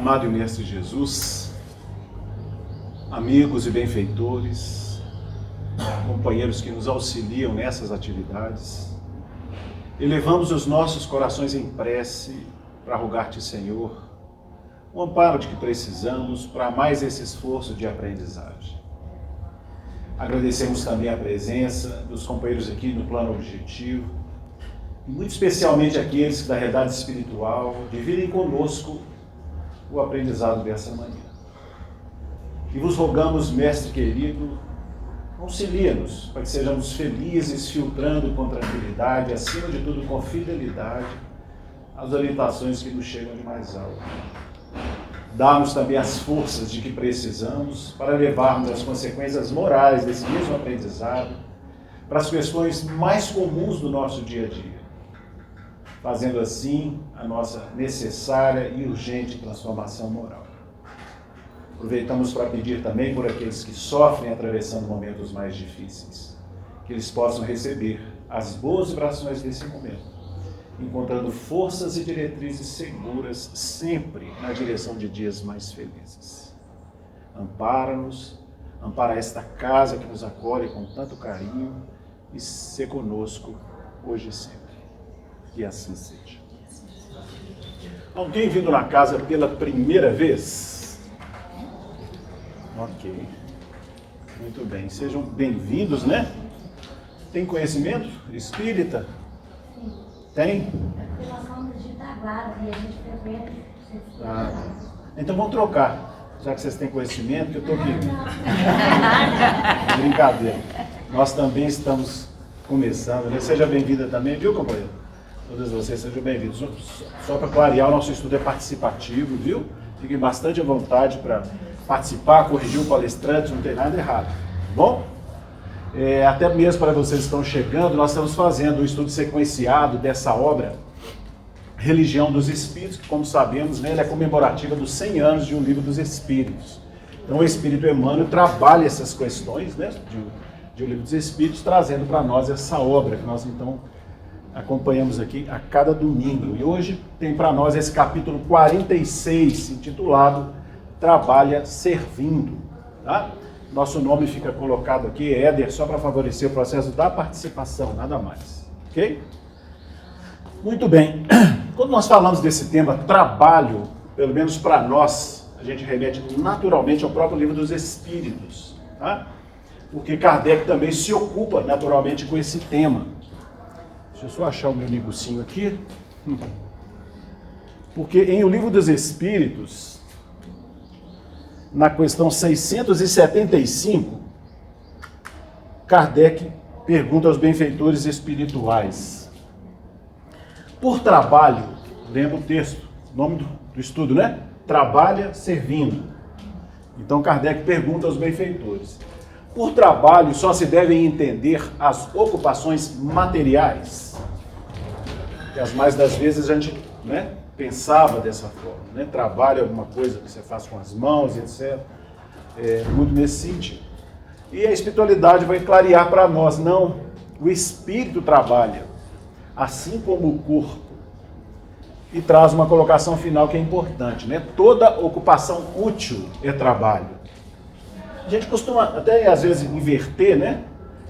Amado e Mestre Jesus, amigos e benfeitores, companheiros que nos auxiliam nessas atividades, elevamos os nossos corações em prece para rogar-te, Senhor, o amparo de que precisamos para mais esse esforço de aprendizagem. Agradecemos também a presença dos companheiros aqui no plano objetivo, e muito especialmente aqueles que da realidade espiritual dividem conosco o aprendizado dessa manhã. E vos rogamos, Mestre querido, auxilia-nos para que sejamos felizes, filtrando com tranquilidade, acima de tudo com fidelidade, as orientações que nos chegam de mais alto. Dá-nos também as forças de que precisamos para levarmos as consequências morais desse mesmo aprendizado para as questões mais comuns do nosso dia a dia, fazendo assim a nossa necessária e urgente transformação moral. Aproveitamos para pedir também por aqueles que sofrem atravessando momentos mais difíceis, que eles possam receber as boas vibrações desse momento, encontrando forças e diretrizes seguras sempre na direção de dias mais felizes. Ampara-nos, ampara esta casa que nos acolhe com tanto carinho e se conosco hoje e sempre. Que assim seja. Alguém vindo na casa pela primeira vez? Ok. Muito bem. Sejam bem-vindos, né? Tem conhecimento espírita? Tem? Nós somos de Itaguara e a gente frequenta. Então vamos trocar, já que vocês têm conhecimento, que eu estou aqui. Brincadeira. Nós também estamos começando, né? Seja bem-vinda também, viu, companheiro? Todas vocês sejam bem-vindos. Só para clarear, o nosso estudo é participativo, viu? Fiquem bastante à vontade para participar, corrigir o palestrante, não tem nada errado. Bom? Até mesmo para vocês que estão chegando, nós estamos fazendo um estudo sequenciado dessa obra, Religião dos Espíritos, que, como sabemos, né, ela é comemorativa dos 100 anos de um livro dos Espíritos. Então, o Espírito Emmanuel trabalha essas questões, né, de um livro dos Espíritos, trazendo para nós essa obra, que nós, então, acompanhamos aqui a cada domingo. E hoje tem para nós esse capítulo 46, intitulado Trabalha Servindo, tá? Nosso nome fica colocado aqui, Éder, só para favorecer o processo da participação, nada mais. Ok? Muito bem. Quando nós falamos desse tema, trabalho, pelo menos para nós, a gente remete naturalmente ao próprio livro dos Espíritos, tá? Porque Kardec também se ocupa naturalmente com esse tema. Deixa eu só achar o meu negocinho aqui. Porque em O Livro dos Espíritos, na questão 675, Kardec pergunta aos benfeitores espirituais: por trabalho, lendo o texto, nome do estudo, né? Trabalha servindo. Então Kardec pergunta aos benfeitores: por trabalho só se devem entender as ocupações materiais? Que as mais das vezes a gente, né, pensava dessa forma, né? Trabalho é alguma coisa que você faz com as mãos, etc. Muito nesse sentido. E a espiritualidade vai clarear para nós: não, o espírito trabalha, assim como o corpo. E traz uma colocação final que é importante, né? Toda ocupação útil é trabalho. A gente costuma até às vezes inverter, né,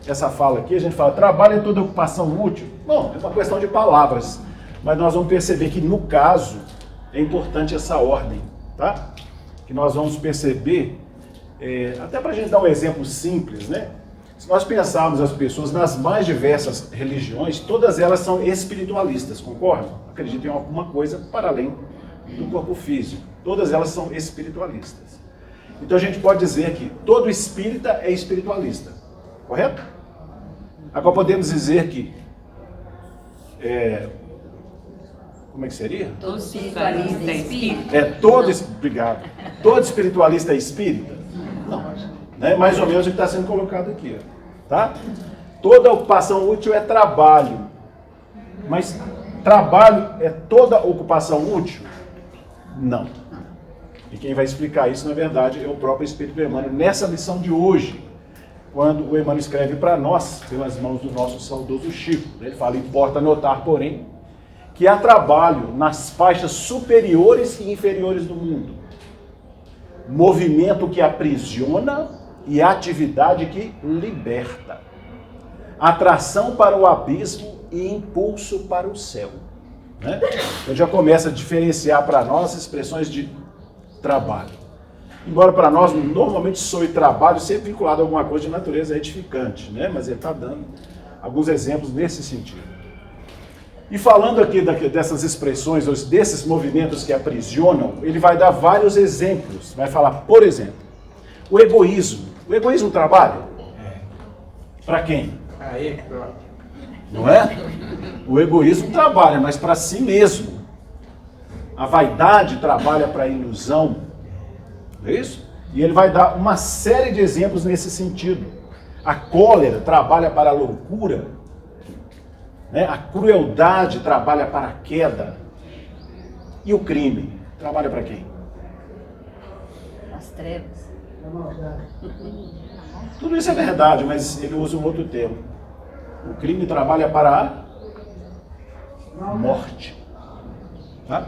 essa fala aqui, a gente fala trabalho é toda ocupação útil. Bom, é uma questão de palavras, mas nós vamos perceber que no caso é importante essa ordem, tá? Que nós vamos perceber, até para a gente dar um exemplo simples, né? Se nós pensarmos as pessoas nas mais diversas religiões, todas elas são espiritualistas, concordam? Acreditam em alguma coisa para além do corpo físico. Todas elas são espiritualistas. Então a gente pode dizer que todo espírita é espiritualista, correto? Agora podemos dizer que, como é que seria? Todo espiritualista é espírita. Obrigado. Todo espiritualista é espírita? Não, né? Mais ou menos o que está sendo colocado aqui, tá? Toda ocupação útil é trabalho, mas trabalho é toda ocupação útil? Não. E quem vai explicar isso, na verdade, é o próprio Espírito Emmanuel, nessa lição de hoje, quando o Emmanuel escreve para nós, pelas mãos do nosso saudoso Chico. Ele fala: importa notar, porém, que há trabalho nas faixas superiores e inferiores do mundo. movimento que aprisiona e atividade que liberta. Atração para o abismo e impulso para o céu. Né? Então já começa a diferenciar para nós expressões de trabalho. Embora para nós, normalmente, soe trabalho sempre vinculado a alguma coisa de natureza edificante, né? Mas ele está dando alguns exemplos nesse sentido. E falando aqui dessas expressões, ou desses movimentos que aprisionam, ele vai dar vários exemplos. Vai falar, por exemplo, o egoísmo. O egoísmo trabalha? Para quem? Aí, pronto. Não é? O egoísmo trabalha, mas para si mesmo. A vaidade trabalha para a ilusão. É isso? E ele vai dar uma série de exemplos nesse sentido. A cólera trabalha para a loucura. Né? A crueldade trabalha para a queda. E o crime trabalha para quem? As trevas. Tudo isso é verdade, mas ele usa um outro termo. O crime trabalha para a morte. Tá?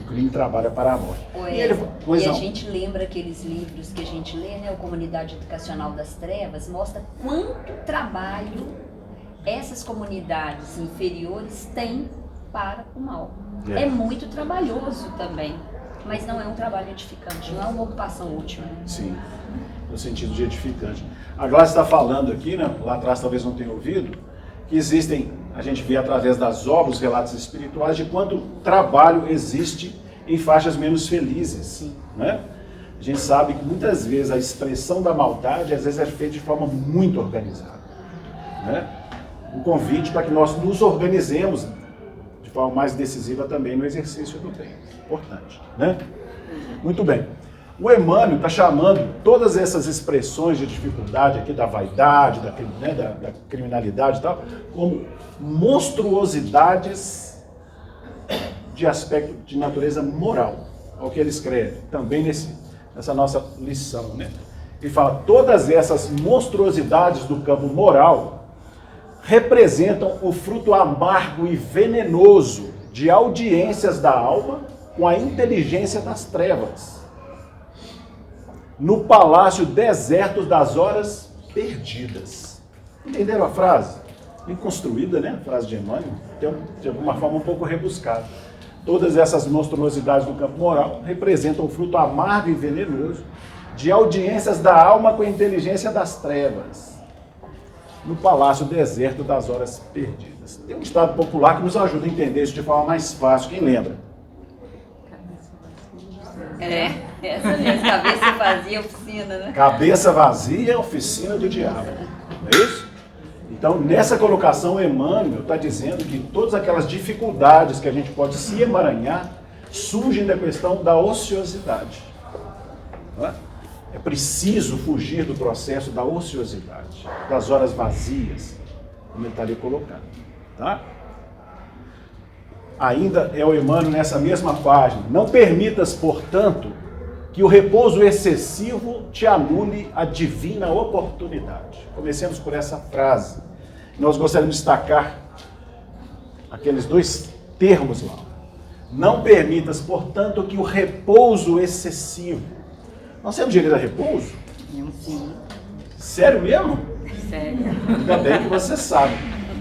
O crime trabalha para a morte. E a gente lembra aqueles livros que a gente lê, né? O Comunidade Educacional das Trevas, mostra quanto trabalho essas comunidades inferiores têm para o mal. É muito trabalhoso também, mas não é um trabalho edificante, não é uma ocupação útil. Né? Sim, no sentido de edificante. A Glácia está falando aqui, né? Lá atrás talvez não tenha ouvido, que existem, a gente vê através das obras, os relatos espirituais, de quanto trabalho existe em faixas menos felizes. Né? A gente sabe que muitas vezes a expressão da maldade, às vezes é feita de forma muito organizada. Né? Um convite para que nós nos organizemos de forma mais decisiva também no exercício do bem. Importante. Né? Muito bem. O Emmanuel está chamando todas essas expressões de dificuldade aqui, da vaidade, da criminalidade e tal, como monstruosidades de aspecto de natureza moral. É o que ele escreve, também nessa nossa lição. Né? Ele fala, todas essas monstruosidades do campo moral representam o fruto amargo e venenoso de audiências da alma com a inteligência das trevas, no palácio deserto das horas perdidas. Entenderam a frase? Bem construída, né? A frase de Emmanuel, de alguma forma um pouco rebuscada. Todas essas monstruosidades do campo moral representam o fruto amargo e venenoso de audiências da alma com a inteligência das trevas, no palácio deserto das horas perdidas. Tem um ditado popular que nos ajuda a entender isso de forma mais fácil. Quem lembra? Essa mesmo, cabeça vazia, oficina, né? Cabeça vazia, oficina do diabo. Não é isso? Então, nessa colocação, o Emmanuel está dizendo que todas aquelas dificuldades que a gente pode se emaranhar surgem da questão da ociosidade. Não é? É preciso fugir do processo da ociosidade, das horas vazias, como ele está ali colocando. Tá? Ainda é o Emmanuel nessa mesma página. Não permitas, portanto, que o repouso excessivo te anule a divina oportunidade. Comecemos por essa frase. Nós gostaríamos de destacar aqueles dois termos lá. Não permitas, portanto, que o repouso excessivo. Nós temos direito a repouso? Sim. Sério mesmo? Sério. Ainda bem que você sabe.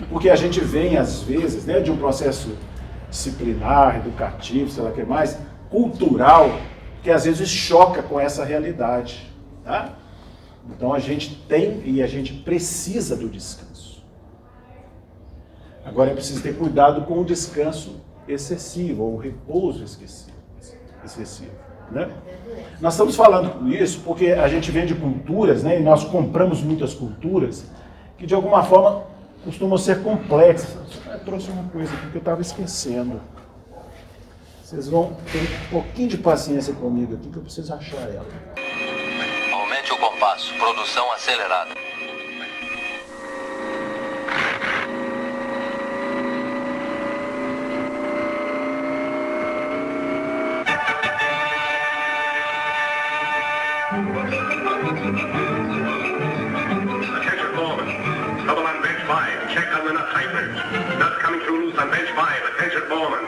Porque a gente vem, às vezes, né, de um processo disciplinar, educativo, sei lá o que mais, cultural, que às vezes choca com essa realidade. Tá? Então a gente tem e a gente precisa do descanso. Agora é preciso ter cuidado com o descanso excessivo, ou o repouso excessivo. Né? Nós estamos falando isso porque a gente vem de culturas, né, e nós compramos muitas culturas que de alguma forma costumam ser complexas. Eu trouxe uma coisa aqui que eu estava esquecendo. Vocês vão ter um pouquinho de paciência comigo aqui que eu preciso achar ela. Aumente o compasso. Produção acelerada. Attention, foreman. Trouble on bench 5. Check on the nut tightness. Nuts coming through loose on bench 5. Attention, foreman.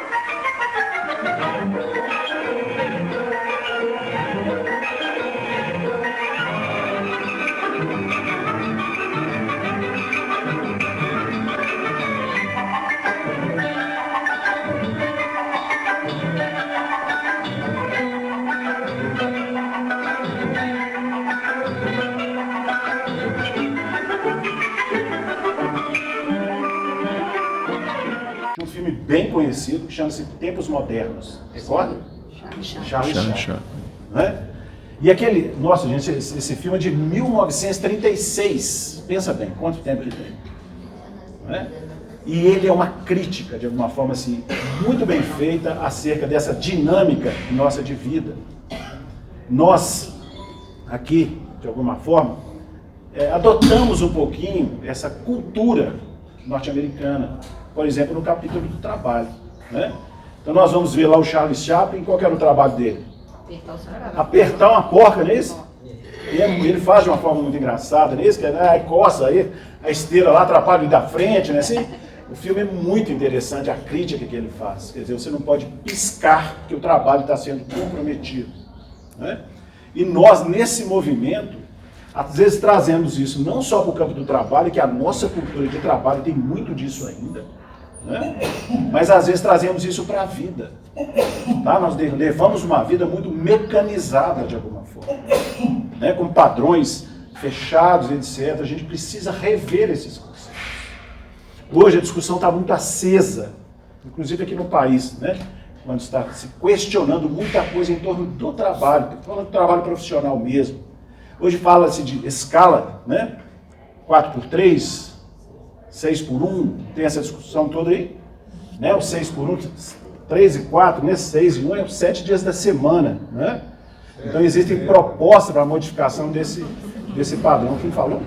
bem conhecido que chama-se Tempos Modernos. Recorda? Charlie Chaplin. Né? E aquele, nossa gente, esse filme é de 1936. Pensa bem, quanto tempo ele tem? Né? E ele é uma crítica, de alguma forma assim, muito bem feita acerca dessa dinâmica nossa de vida. Nós, aqui, de alguma forma, adotamos um pouquinho essa cultura norte-americana, por exemplo, no capítulo do trabalho. Né? Então nós vamos ver lá o Charlie Chaplin, qual que era o trabalho dele? Apertar uma porca, não é isso? E ele faz de uma forma muito engraçada, não é isso? Aí coça aí, a esteira lá atrapalha ele da frente, né? Assim, o filme é muito interessante, a crítica que ele faz. Quer dizer, você não pode piscar que o trabalho está sendo comprometido. Né? E nós, nesse movimento, às vezes trazemos isso não só para o campo do trabalho, que a nossa cultura de trabalho tem muito disso ainda, né? Mas às vezes trazemos isso para a vida. Tá? Nós levamos uma vida muito mecanizada de alguma forma, né? Com padrões fechados, etc. A gente precisa rever esses conceitos. Hoje a discussão está muito acesa, inclusive aqui no país, né? Quando está se questionando muita coisa em torno do trabalho, falando do trabalho profissional mesmo. Hoje fala-se de escala, né? 4x3, 6x1, tem essa discussão toda aí, né? O 6x1, 3 e 4, né? 6 e 1 é os 7 dias da semana, né? Então existem propostas para a modificação desse padrão. Quem falou?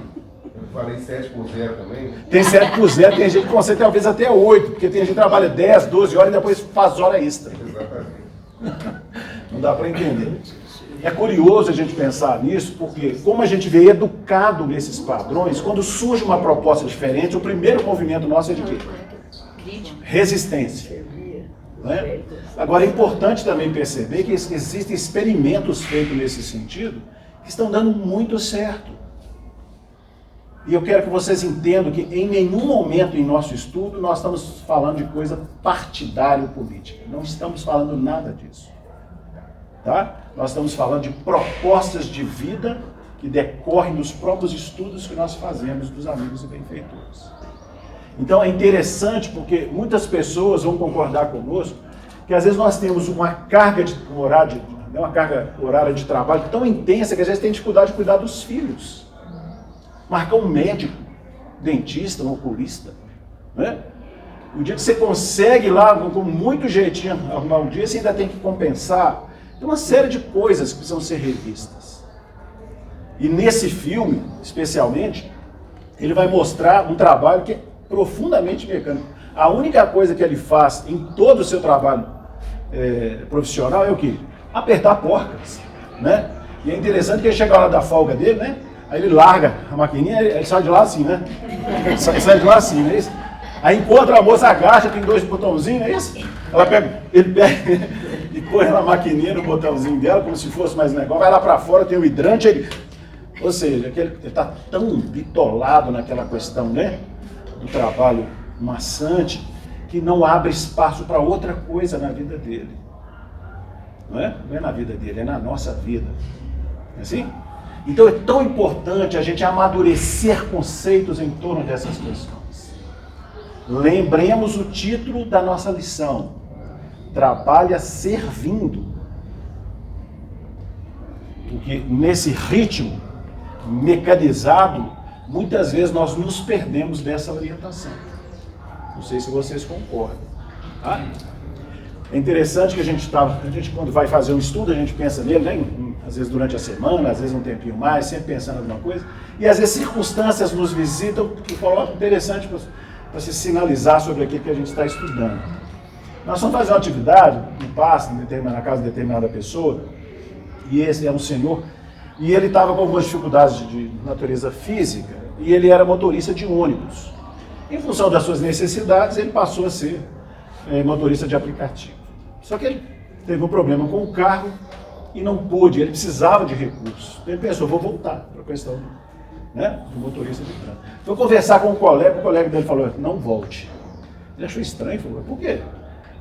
Eu falei 7x0 também. Tem 7x0, tem gente que consegue talvez até 8, porque tem gente que trabalha 10, 12 horas e depois faz hora extra. Exatamente. Não dá para entender. É curioso a gente pensar nisso, porque como a gente vê educado nesses padrões, quando surge uma proposta diferente, o primeiro movimento nosso é de quê? Resistência. Né? Agora é importante também perceber que existem experimentos feitos nesse sentido que estão dando muito certo. E eu quero que vocês entendam que em nenhum momento em nosso estudo nós estamos falando de coisa partidária ou política. Não estamos falando nada disso. Tá? Nós estamos falando de propostas de vida que decorrem dos próprios estudos que nós fazemos dos amigos e benfeitores. Então é interessante porque muitas pessoas vão concordar conosco que às vezes nós temos uma carga horária de trabalho tão intensa que às vezes tem dificuldade de cuidar dos filhos. Marcar um médico, dentista, um oculista. Né? O dia que você consegue lá, com muito jeitinho, arrumar um dia, você ainda tem que compensar. Tem uma série de coisas que precisam ser revistas. E nesse filme, especialmente, ele vai mostrar um trabalho que é profundamente mecânico. A única coisa que ele faz em todo o seu trabalho profissional é o quê? Apertar porcas. Né? E é interessante que ele chega a hora da folga dele, né? Aí ele larga a maquininha, ele sai de lá assim, né? Sai de lá assim, não é isso? Aí encontra a moça, agacha, tem 2 botãozinhos, não é isso? Ele pega e põe na maquininha, no botãozinho dela, como se fosse mais um negócio, vai lá para fora, tem o hidrante, ou seja, ele está tão bitolado naquela questão, né? Do trabalho maçante, que não abre espaço para outra coisa na vida dele. Não é? Não é na vida dele, é na nossa vida. Não é assim? Então é tão importante a gente amadurecer conceitos em torno dessas questões. Lembremos o título da nossa lição. Trabalha servindo. Porque nesse ritmo mecanizado, muitas vezes nós nos perdemos dessa orientação. Não sei se vocês concordam. Tá? É interessante que a gente quando vai fazer um estudo, a gente pensa nele, né? Às vezes durante a semana, às vezes um tempinho mais, sempre pensando em alguma coisa. E às vezes circunstâncias nos visitam que colocam interessante para se sinalizar sobre aquilo que a gente está estudando. Nós vamos fazer uma atividade, um passe na casa de determinada pessoa, e esse é um senhor, e ele estava com algumas dificuldades de natureza física, e ele era motorista de ônibus. Em função das suas necessidades, ele passou a ser motorista de aplicativo. Só que ele teve um problema com o carro e não pôde, ele precisava de recursos. Ele pensou, vou voltar para a questão do motorista de trânsito. Foi conversar com o colega dele falou, não volte. Ele achou estranho, falou, por quê?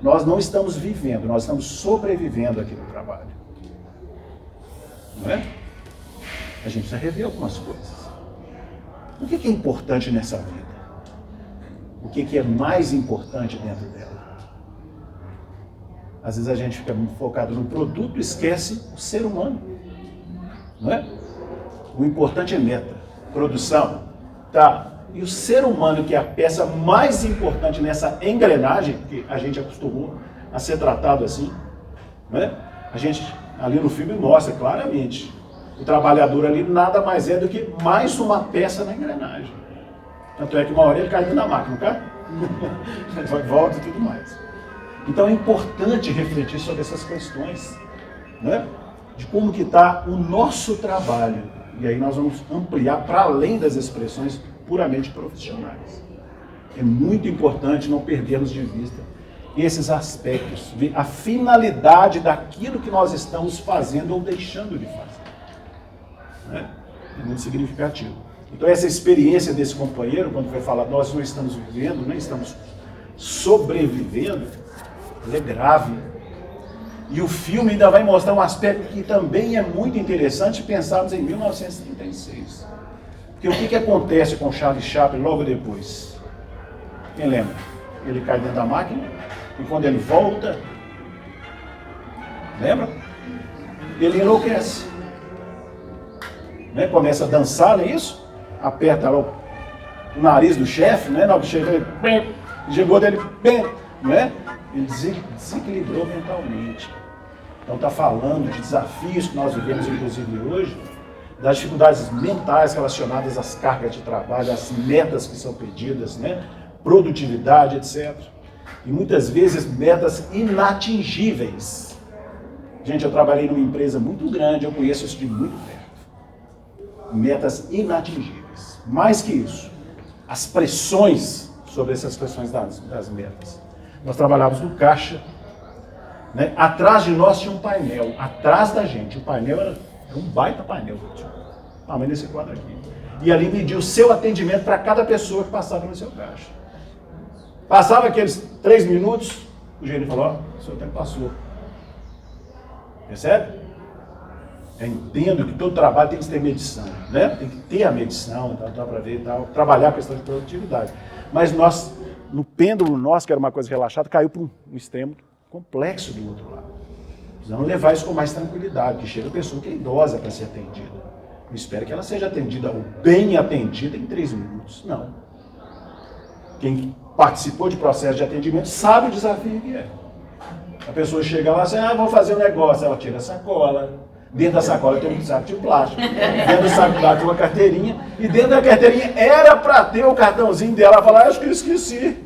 Nós não estamos vivendo, nós estamos sobrevivendo aqui no trabalho. Não é? A gente precisa rever algumas coisas. O que é importante nessa vida? O que é mais importante dentro dela? Às vezes a gente fica muito focado no produto e esquece o ser humano. Não é? O importante é meta, produção, tá? E o ser humano, que é a peça mais importante nessa engrenagem, que a gente acostumou a ser tratado assim, né? A gente, ali no filme, mostra claramente, o trabalhador ali nada mais é do que mais uma peça na engrenagem. Tanto é que uma hora ele cai dentro da máquina, não cai? Vai, volta e tudo mais. Então é importante refletir sobre essas questões, né? De como que está o nosso trabalho. E aí nós vamos ampliar para além das expressões puramente profissionais. É muito importante não perdermos de vista esses aspectos, a finalidade daquilo que nós estamos fazendo ou deixando de fazer. Né? É muito significativo. Então essa experiência desse companheiro, quando foi falar, nós não estamos vivendo, nem estamos sobrevivendo, ela é grave. E o filme ainda vai mostrar um aspecto que também é muito interessante, pensarmos em 1936. Porque o que acontece com Charlie Chaplin logo depois? Quem lembra? Ele cai dentro da máquina, e quando ele volta, lembra? Ele enlouquece. Né? Começa a dançar, não é isso? Aperta lá o nariz do chefe, né? O chefe chegou dele, né? Ele desequilibrou mentalmente. Então está falando de desafios que nós vivemos, inclusive hoje, das dificuldades mentais relacionadas às cargas de trabalho, às metas que são pedidas, né? Produtividade, etc. E muitas vezes metas inatingíveis. Gente, eu trabalhei numa empresa muito grande, eu conheço isso de muito perto. Metas inatingíveis. Mais que isso, as pressões sobre essas questões das metas. Nós trabalhávamos no caixa, né? Atrás de nós tinha um painel, atrás da gente, o painel era um baita painel, tamanho desse quadro aqui. E ali media o seu atendimento para cada pessoa que passava no seu caixa. Passava aqueles 3 minutos, o gerente falou, ó, o seu tempo passou. Percebe? Eu entendo que todo trabalho tem que ter medição, né? Tem que ter a medição, tal, para ver e tal, trabalhar a questão de produtividade. Mas nós, no pêndulo nosso, que era uma coisa relaxada, caiu para um extremo complexo do outro lado. Precisamos levar isso com mais tranquilidade, que chega a pessoa que é idosa para ser atendida. Eu espero que ela seja atendida ou bem atendida em 3 minutos. Não. Quem participou de processo de atendimento sabe o desafio que é. A pessoa chega lá e assim, vou fazer um negócio. Ela tira a sacola. Dentro da sacola tem um saco de plástico. Dentro do saco de plástico tem uma carteirinha. E dentro da carteirinha era para ter o cartãozinho dela. Ela fala, acho que eu esqueci.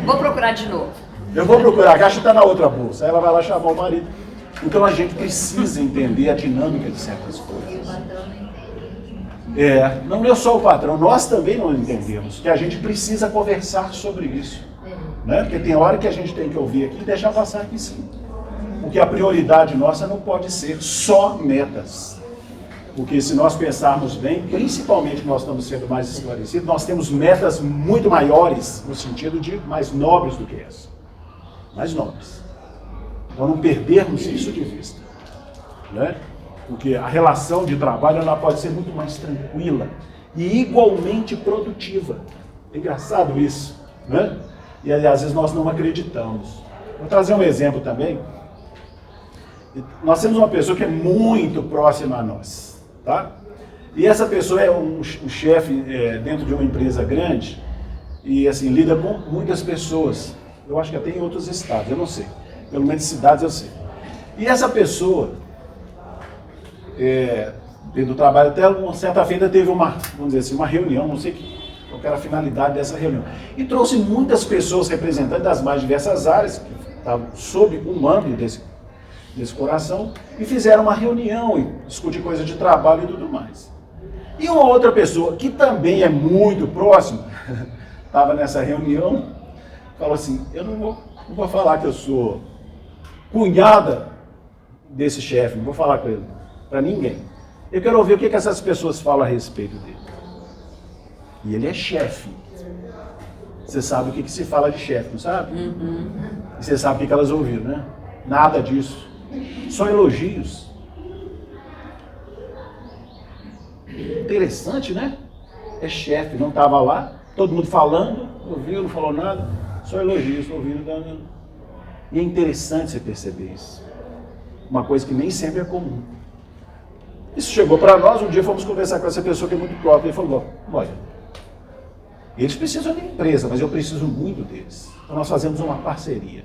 Vou procurar de novo. Eu vou procurar, a caixa está na outra bolsa. Aí ela vai lá chamar o marido. Então a gente precisa entender a dinâmica de certas coisas. Não é só o patrão, nós também não entendemos. Que a gente precisa conversar sobre isso. Né? Porque tem hora que a gente tem que ouvir aqui e deixar passar aqui sim. Porque a prioridade nossa não pode ser só metas. Porque se nós pensarmos bem, principalmente nós estamos sendo mais esclarecidos, nós temos metas muito maiores, no sentido de mais nobres do que essa. Mais nobres. Então não perdermos isso de vista. Né? Porque a relação de trabalho ela pode ser muito mais tranquila e igualmente produtiva. É engraçado isso. Né? E às vezes nós não acreditamos. Vou trazer um exemplo também. Nós temos uma pessoa que é muito próxima a nós, tá? E essa pessoa é um chefe dentro de uma empresa grande e assim lida com muitas pessoas. Eu acho que até em outros estados, eu não sei. Pelo menos cidades eu sei. E essa pessoa, dentro do trabalho, até uma certa feita teve vamos dizer assim, uma reunião, não sei qual era a finalidade dessa reunião. E trouxe muitas pessoas representantes das mais diversas áreas, que estavam sob o mando desse coração, e fizeram uma reunião e discutir coisas de trabalho e tudo mais. E uma outra pessoa, que também é muito próxima, estava nessa reunião, falou assim, eu não vou falar que eu sou cunhada desse chefe, não vou falar com ele, para ninguém. Eu quero ouvir o que essas pessoas falam a respeito dele. E ele é chefe. Você sabe o que se fala de chefe, não sabe? Uhum. E você sabe o que elas ouviram, né? Nada disso. Só elogios. Interessante, né? É chefe, não estava lá, todo mundo falando, ouviu, não falou nada, só elogios, ouvindo. E é interessante você perceber isso. Uma coisa que nem sempre é comum. Isso chegou para nós, um dia fomos conversar com essa pessoa que é muito própria, e falou, olha, eles precisam de empresa, mas eu preciso muito deles. Então nós fazemos uma parceria.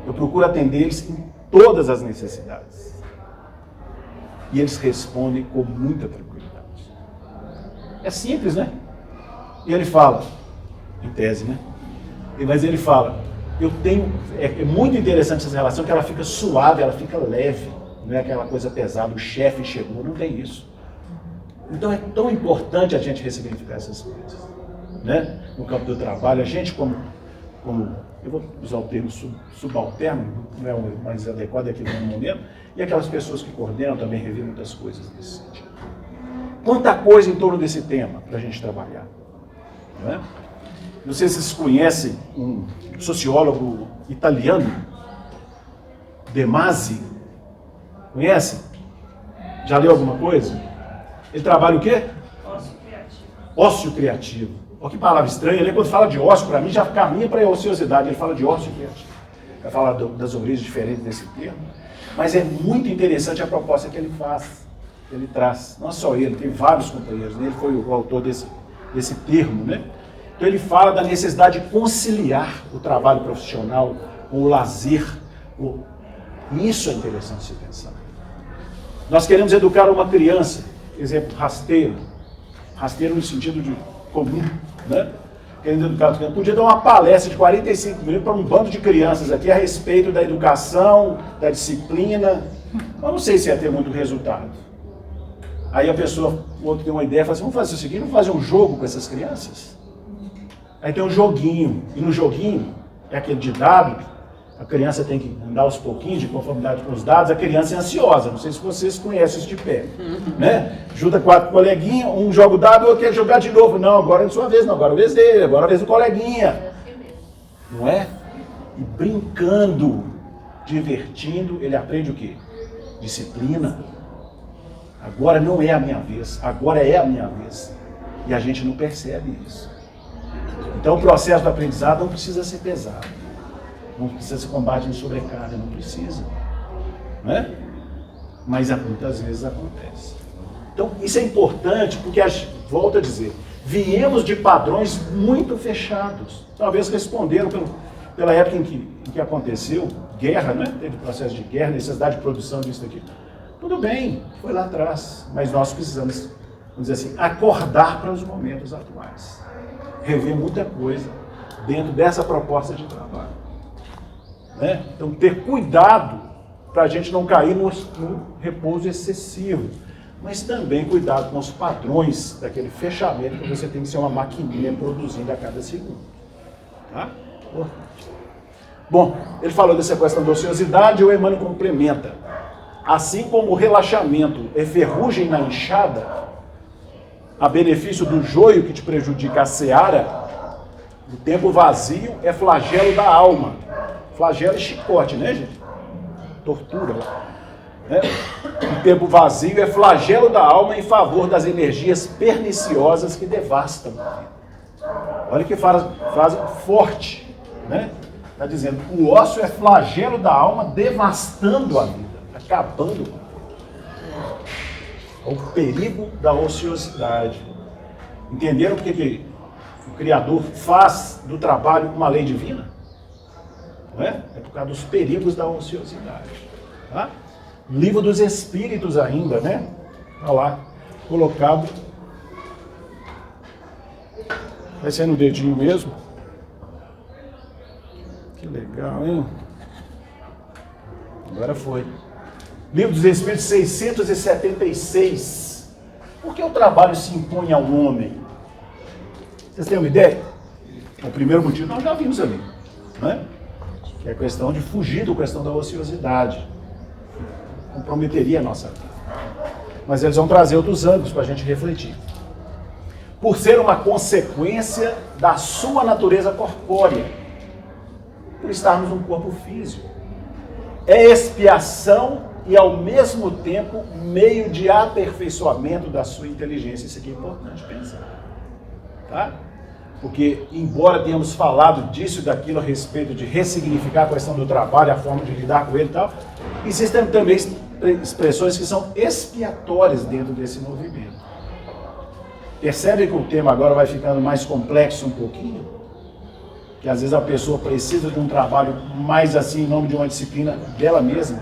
Eu procuro atender eles em todas as necessidades. E eles respondem com muita tranquilidade. É simples, né? E ele fala, em tese, né? Mas ele fala, é muito interessante essa relação, que ela fica suave, ela fica leve. Não é aquela coisa pesada, o chefe chegou, não tem isso. Então é tão importante a gente ressignificar essas coisas. Né? No campo do trabalho, a gente como eu vou usar o termo subalterno, não é o mais adequado aqui no momento, e aquelas pessoas que coordenam também reviram muitas coisas nesse sentido. Quanta coisa em torno desse tema para a gente trabalhar. Não é? Não sei se vocês conhecem um sociólogo italiano, De Masi. Conhecem? Já leu alguma coisa? Ele trabalha o quê? Ócio criativo. Ócio criativo. Olha que palavra estranha. Ele, quando fala de ócio, para mim, já caminha para a ociosidade. Ele fala de ócio criativo. Vai falar das origens diferentes desse termo. Mas é muito interessante a proposta que ele faz, que ele traz. Não só ele, tem vários companheiros. Ele foi o autor desse termo, né? Então ele fala da necessidade de conciliar o trabalho profissional com o lazer. Isso é interessante se pensar. Nós queremos educar uma criança, exemplo, rasteiro no sentido de comum, né? Querendo educar a criança. Podia dar uma palestra de 45 minutos para um bando de crianças aqui a respeito da educação, da disciplina. Eu não sei se ia ter muito resultado. Aí o outro tem uma ideia, fala assim, vamos fazer o seguinte, vamos fazer um jogo com essas crianças? Aí tem um joguinho, e no joguinho, é aquele de dado, a criança tem que andar aos pouquinhos, de conformidade com os dados, a criança é ansiosa, não sei se vocês conhecem isso de pé, né? Junta 4 coleguinhas, um joga o dado, o outro quer jogar de novo, não, agora é de sua vez, não, agora é a vez dele, agora é a vez do coleguinha, não é? E brincando, divertindo, ele aprende o quê? Disciplina. Agora não é a minha vez, agora é a minha vez, e a gente não percebe isso. Então o processo do aprendizado não precisa ser pesado. Não precisa ser combate em sobrecarga, não precisa. Né? Mas muitas vezes acontece. Então isso é importante porque, volto a dizer, viemos de padrões muito fechados. Talvez responderam pela época em que aconteceu, guerra, né? Teve processo de guerra, necessidade de produção disso aqui. Tudo bem, foi lá atrás. Mas nós precisamos, vamos dizer assim, acordar para os momentos atuais. Rever muita coisa dentro dessa proposta de trabalho. Né? Então, ter cuidado para a gente não cair no repouso excessivo, mas também cuidado com os padrões daquele fechamento que você tem que ser uma maquininha produzindo a cada segundo. Tá? Bom, ele falou dessa questão da ociosidade e o Emmanuel complementa. Assim como o relaxamento é ferrugem na enxada, a benefício do joio que te prejudica a seara, o tempo vazio é flagelo da alma. Flagelo é chicote, né, gente? Tortura. Né? O tempo vazio é flagelo da alma em favor das energias perniciosas que devastam. Olha que frase forte, né? Está dizendo, o ócio é flagelo da alma devastando a vida, acabando com a vida. O perigo da ociosidade. Entenderam por que o Criador faz do trabalho uma lei divina? Não é? É por causa dos perigos da ociosidade. Tá? Livro dos Espíritos ainda, né? Está lá, colocado. Vai ser no dedinho mesmo. Que legal, hein? Agora foi. Livro dos Espíritos 676. Por que o trabalho se impõe ao homem? Vocês têm uma ideia? O primeiro motivo nós já vimos ali, né? Que é a questão de fugir da questão da ociosidade. Comprometeria a nossa vida. Mas eles vão trazer outros ângulos para a gente refletir. Por ser uma consequência da sua natureza corpórea. Por estarmos num corpo físico. É expiação e, ao mesmo tempo, meio de aperfeiçoamento da sua inteligência. Isso aqui é importante pensar. Tá? Porque, embora tenhamos falado disso e daquilo a respeito de ressignificar a questão do trabalho, a forma de lidar com ele e tal, existem também expressões que são expiatórias dentro desse movimento. Percebe que o tema agora vai ficando mais complexo um pouquinho? Que às vezes a pessoa precisa de um trabalho mais assim, em nome de uma disciplina dela mesma.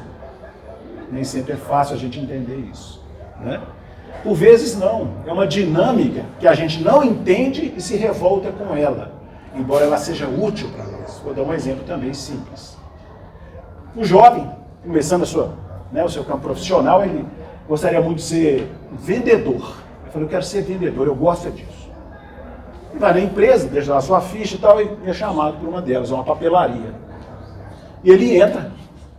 Nem sempre é fácil a gente entender isso, né? Por vezes não, é uma dinâmica que a gente não entende e se revolta com ela, embora ela seja útil para nós. Vou dar um exemplo também simples. O jovem, começando o seu campo profissional, ele gostaria muito de ser vendedor. Eu falei, eu quero ser vendedor, eu gosto disso. E vai na empresa, deixa lá sua ficha e tal, e é chamado por uma delas, uma papelaria. E ele entra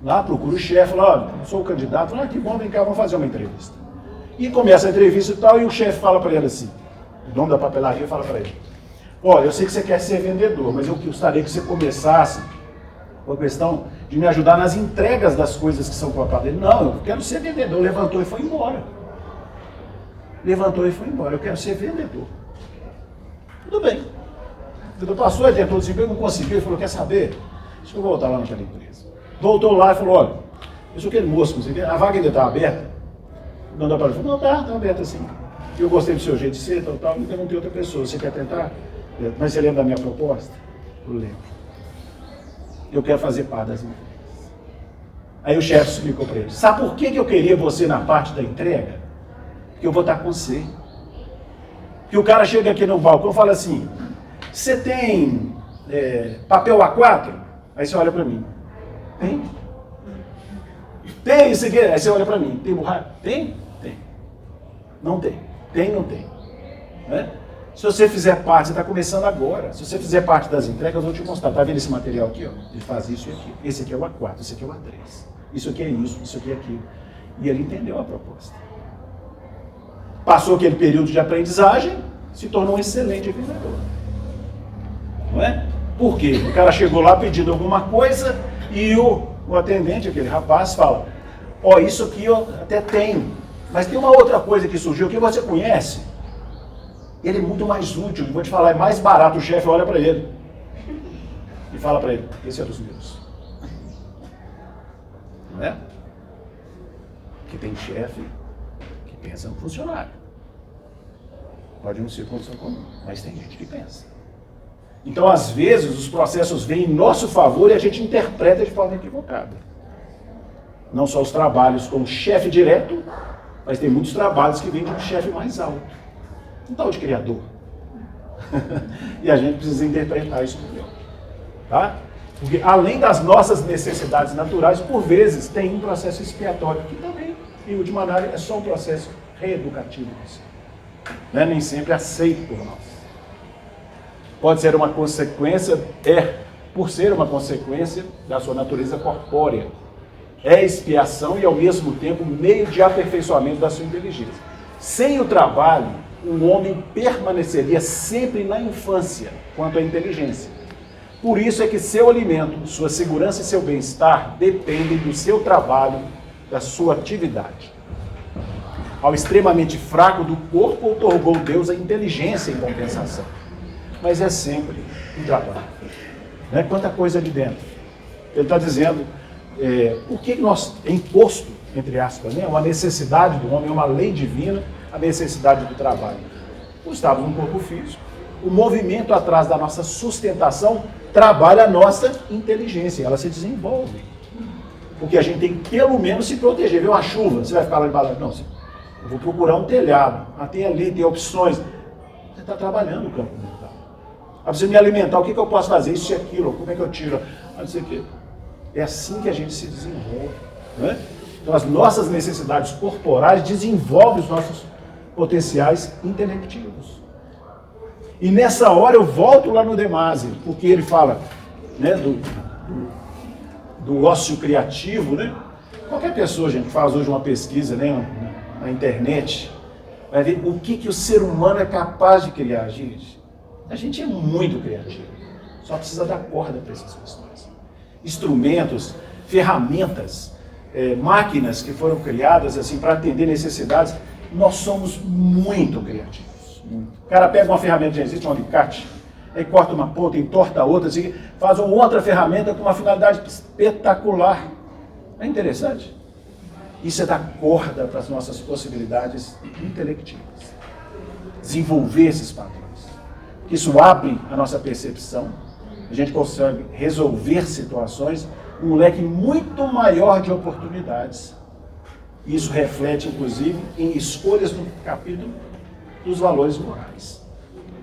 lá, procura o chefe, fala, olha, eu sou o candidato, que bom, vem cá, vamos fazer uma entrevista. E começa a entrevista e tal, e o chefe fala para ele assim, o dono da papelaria fala para ele, olha, eu sei que você quer ser vendedor, mas eu gostaria que você começasse com a questão de me ajudar nas entregas das coisas que são cobradas. Ele, não, eu quero ser vendedor. Levantou e foi embora. Eu quero ser vendedor. Tudo bem. Ele passou, ele tentou desemprego, não conseguiu, ele falou, quer saber? Deixa eu voltar lá naquela empresa. Voltou lá e falou, olha, eu sou aquele moço, a vaga ainda está aberta? Não dá para ele. Não, está aberta sim. Eu gostei do seu jeito de ser, tal, não tem outra pessoa. Você quer tentar? Mas você lembra da minha proposta? Eu lembro. Eu quero fazer parte das entregas. Aí o chefe explicou para ele, sabe por que eu queria você na parte da entrega? Porque eu vou estar com você. Que o cara chega aqui no balcão e fala assim, você tem papel A4? Aí você olha para mim. Tem? Tem isso aqui? Aí você olha para mim. Tem borracha? Tem? Tem. Não tem. Tem, não tem. Né? Se você fizer parte, você está começando agora. Se você fizer parte das entregas, eu vou te mostrar. Está vendo esse material aqui? Ó? Ele faz isso e aquilo. Esse aqui é o A4, esse aqui é o A3. Isso aqui é isso aqui é aquilo. E ele entendeu a proposta. Passou aquele período de aprendizagem, se tornou um excelente vendedor. Não é? Por quê? O cara chegou lá pedindo alguma coisa e o atendente, aquele rapaz, fala, ó, isso aqui eu até tenho, mas tem uma outra coisa que surgiu que você conhece. Ele é muito mais útil, vou te falar, é mais barato. O chefe olha para ele e fala para ele, esse é dos meus. Não é? Que tem chefe que pensa no funcionário. Pode não ser condição comum, mas tem gente que pensa. Então, às vezes, os processos vêm em nosso favor e a gente interpreta de forma equivocada. Não só os trabalhos com o chefe direto, mas tem muitos trabalhos que vêm de um chefe mais alto. Um tal de criador. E a gente precisa interpretar isso melhor. Tá? Porque, além das nossas necessidades naturais, por vezes, tem um processo expiatório, que também, em última análise, é só um processo reeducativo. Né? Nem sempre aceito por nós. Pode ser uma consequência, por ser uma consequência da sua natureza corpórea. É expiação e, ao mesmo tempo, meio de aperfeiçoamento da sua inteligência. Sem o trabalho, um homem permaneceria sempre na infância, quanto à inteligência. Por isso é que seu alimento, sua segurança e seu bem-estar dependem do seu trabalho, da sua atividade. Ao extremamente fraco do corpo, outorgou Deus a inteligência em compensação. Mas é sempre um trabalho. Né? Quanta coisa de dentro. Ele está dizendo, por que nós, é imposto, entre aspas, né? Uma necessidade do homem, uma lei divina, a necessidade do trabalho. Estamos num corpo físico. O movimento atrás da nossa sustentação trabalha a nossa inteligência, ela se desenvolve. Porque a gente tem que, pelo menos, se proteger. Vê uma chuva, você vai ficar lá embaixo? Não, eu vou procurar um telhado. Tem ali, tem opções. Você está trabalhando o campo mental. Preciso me alimentar, o que eu posso fazer? Isso e aquilo, como é que eu tiro? Não sei o quê. É assim que a gente se desenvolve. Né? Então, as nossas necessidades corporais desenvolvem os nossos potenciais intelectivos. E nessa hora eu volto lá no Demasi, porque ele fala, né, do ócio criativo, né? Qualquer pessoa, gente, que faz hoje uma pesquisa, né, na internet, vai ver o que o ser humano é capaz de criar, gente. A gente é muito criativo, só precisa dar corda para essas questões. Instrumentos, ferramentas, máquinas que foram criadas assim para atender necessidades, nós somos muito criativos. Muito. O cara pega uma ferramenta, já existe um alicate, aí corta uma ponta, entorta a outra, assim, faz uma outra ferramenta com uma finalidade espetacular. É interessante. Isso é dar corda para as nossas possibilidades intelectivas. Desenvolver esses padrões. Isso abre a nossa percepção. A gente consegue resolver situações, um leque muito maior de oportunidades. Isso reflete, inclusive, em escolhas no capítulo dos valores morais.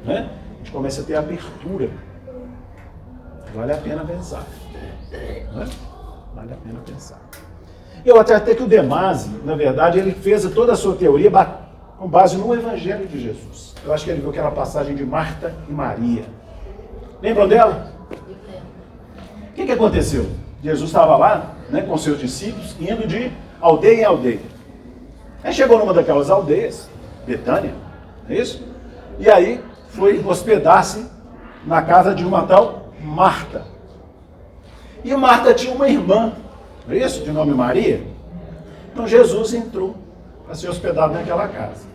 Né? A gente começa a ter abertura. Vale a pena pensar. Né? Vale a pena pensar. Eu até que o Demasi, na verdade, ele fez toda a sua teoria com base no Evangelho de Jesus. Eu acho que ele viu aquela passagem de Marta e Maria. Lembram dela? O que aconteceu? Jesus estava lá, né, com seus discípulos, indo de aldeia em aldeia. Aí chegou numa daquelas aldeias, Betânia, não é isso? E aí foi hospedar-se na casa de uma tal Marta. E Marta tinha uma irmã, não é isso? De nome Maria. Então Jesus entrou para ser hospedado naquela casa.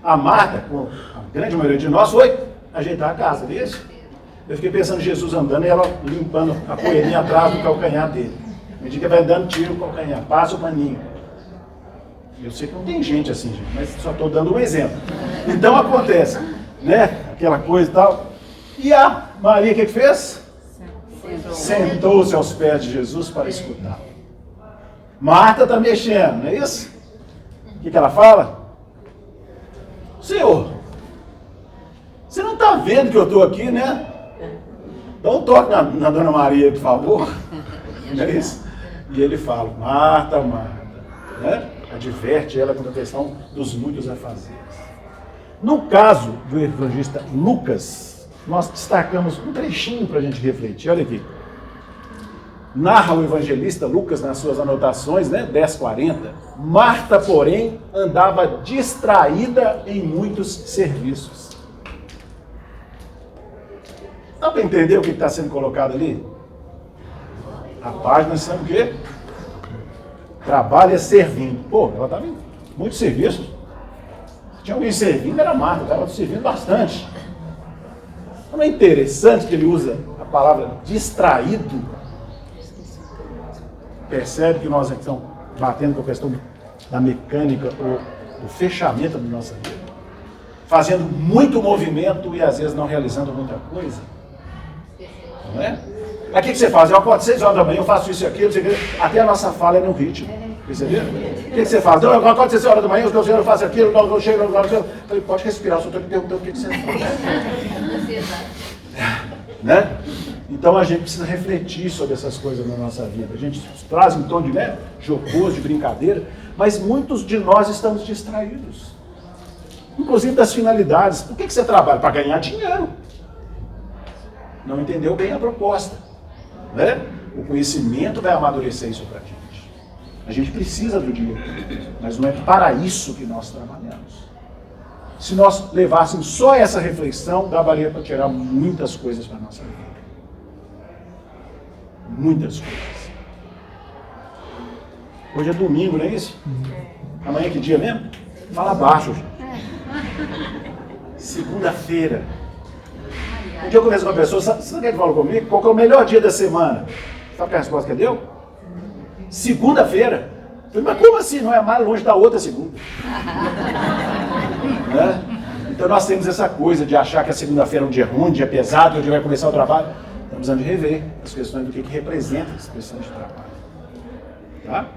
A Marta, como a grande maioria de nós, foi ajeitar a casa, não é isso? Eu fiquei pensando Jesus andando e ela limpando a poeirinha atrás do calcanhar dele. Me diga que vai dando tiro no calcanhar, passa o paninho. Eu sei que não tem gente assim, gente, mas só estou dando um exemplo. Então acontece, né? Aquela coisa e tal. E a Maria, o que fez? Sentou-se aos pés de Jesus para escutar. Marta está mexendo, não é isso? O que ela fala? Senhor, você não está vendo que eu estou aqui, né? Dá um toque na Dona Maria, por favor. Não é isso? E ele fala, Marta, Marta, né? Adverte ela com a questão dos muitos afazeres. No caso do evangelista Lucas, nós destacamos um trechinho para a gente refletir. Olha aqui. Narra o evangelista Lucas nas suas anotações, né? 10:40. Marta, porém, andava distraída em muitos serviços. Dá para entender o que está sendo colocado ali? A página sabe o quê? Trabalha servindo. Pô, ela estava em muitos serviços. Tinha alguém servindo, era Marta, estava servindo bastante. Não é interessante que ele usa a palavra distraído? Percebe que nós estamos batendo com a questão da mecânica ou do fechamento da nossa vida? Fazendo muito movimento e às vezes não realizando muita coisa. Não é? Mas o que você faz? Eu acordo 6 horas da manhã, eu faço isso e aquilo, até a nossa fala é no ritmo. Percebeu? O que você faz? Eu acordo 6 horas da manhã, eu faço aquilo, eu chego, eu falei, pode respirar, só estou me perguntando o que você faz. Né? Então a gente precisa refletir sobre essas coisas na nossa vida. A gente traz em tom de, né, jocoso, de brincadeira, mas muitos de nós estamos distraídos. Inclusive das finalidades. Por que você trabalha? Para ganhar dinheiro. Não entendeu bem a proposta. Né? O conhecimento vai amadurecer isso para a gente. A gente precisa do dinheiro, mas não é para isso que nós trabalhamos. Se nós levássemos só essa reflexão, daria para tirar muitas coisas para a nossa vida. Muitas coisas. Hoje é domingo, não é isso? Amanhã é que dia mesmo? Fala baixo, gente. Segunda-feira. Um dia eu converso com uma pessoa, sabe o que ele falou comigo? Qual que é o melhor dia da semana? Sabe que a resposta que deu? Segunda-feira. Eu falei, mas como assim? Não é mais longe da outra segunda. Né? Então nós temos essa coisa de achar que a segunda-feira é um dia ruim, um dia pesado, onde vai começar o trabalho. Estamos precisando de rever as questões do que representa essa questão de trabalho. Tá?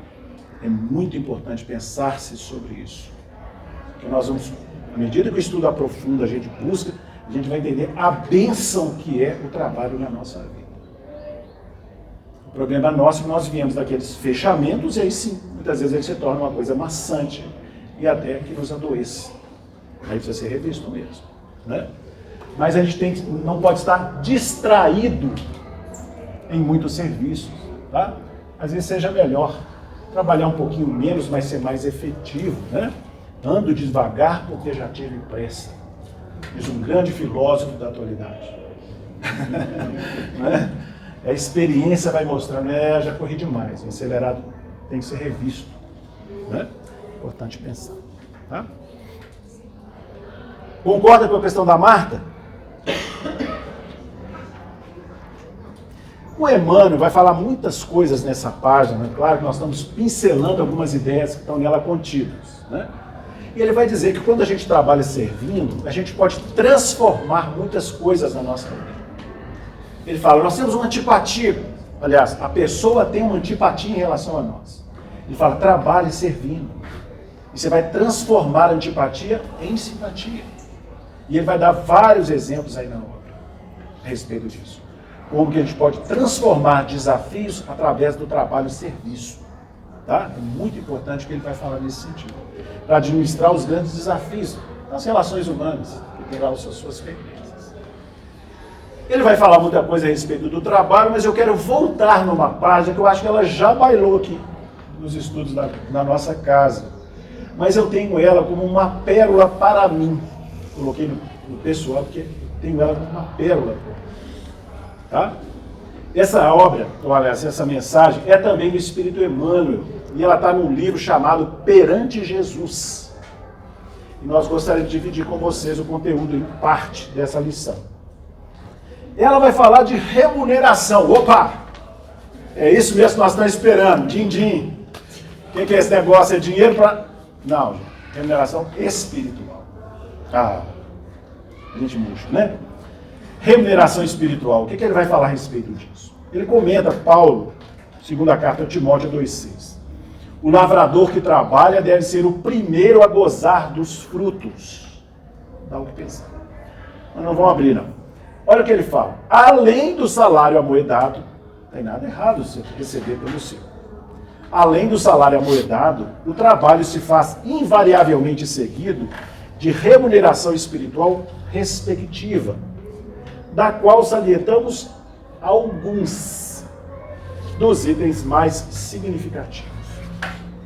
É muito importante pensar-se sobre isso. Porque nós vamos, à medida que o estudo aprofunda, a gente busca, a gente vai entender a bênção que é o trabalho na nossa vida. O problema nosso é que nós viemos daqueles fechamentos e aí sim, muitas vezes ele se torna uma coisa maçante e até que nos adoece. Aí precisa ser revisto mesmo. Né? Mas a gente não pode estar distraído em muitos serviços. Tá? Às vezes seja melhor trabalhar um pouquinho menos, mas ser mais efetivo. Né? Ando devagar porque já tive pressa. Diz um grande filósofo da atualidade. Né? A experiência vai mostrando, já corri demais, o acelerado tem que ser revisto. Né? Importante pensar. Tá? Concorda com a questão da Marta? O Emmanuel vai falar muitas coisas nessa página, né? Claro que nós estamos pincelando algumas ideias que estão nela contidas, né? E ele vai dizer que quando a gente trabalha servindo, a gente pode transformar muitas coisas na nossa vida. Ele fala, nós temos uma antipatia, aliás, a pessoa tem uma antipatia em relação a nós. Ele fala, trabalhe servindo. E você vai transformar a antipatia em simpatia. E ele vai dar vários exemplos aí na obra a respeito disso. Como que a gente pode transformar desafios através do trabalho e serviço. Tá? É muito importante que ele vai falar nesse sentido. Para administrar os grandes desafios das relações humanas, que tem lá as suas pendências. Ele vai falar muita coisa a respeito do trabalho, mas eu quero voltar numa página que eu acho que ela já bailou aqui nos estudos da nossa casa. Mas eu tenho ela como uma pérola para mim. Coloquei no pessoal, porque tenho ela como uma pérola. Tá? Essa obra, ou aliás, essa mensagem, é também do Espírito Emmanuel. E ela está num livro chamado Perante Jesus. E nós gostaríamos de dividir com vocês o conteúdo em parte dessa lição. Ela vai falar de remuneração. Opa! É isso mesmo que nós estamos esperando. Din-din. O que é esse negócio? É dinheiro para... Não, remuneração espiritual. Ah, a gente murcha, né? Remuneração espiritual. O que ele vai falar a respeito disso? Ele comenta, Paulo, segunda carta a Timóteo 2,6. O lavrador que trabalha deve ser o primeiro a gozar dos frutos. Dá o que pensar. Mas não vamos abrir, não. Olha o que ele fala. Além do salário amoedado, não tem nada errado você receber pelo seu. Além do salário amoedado, o trabalho se faz invariavelmente seguido de remuneração espiritual respectiva, da qual salientamos alguns dos itens mais significativos.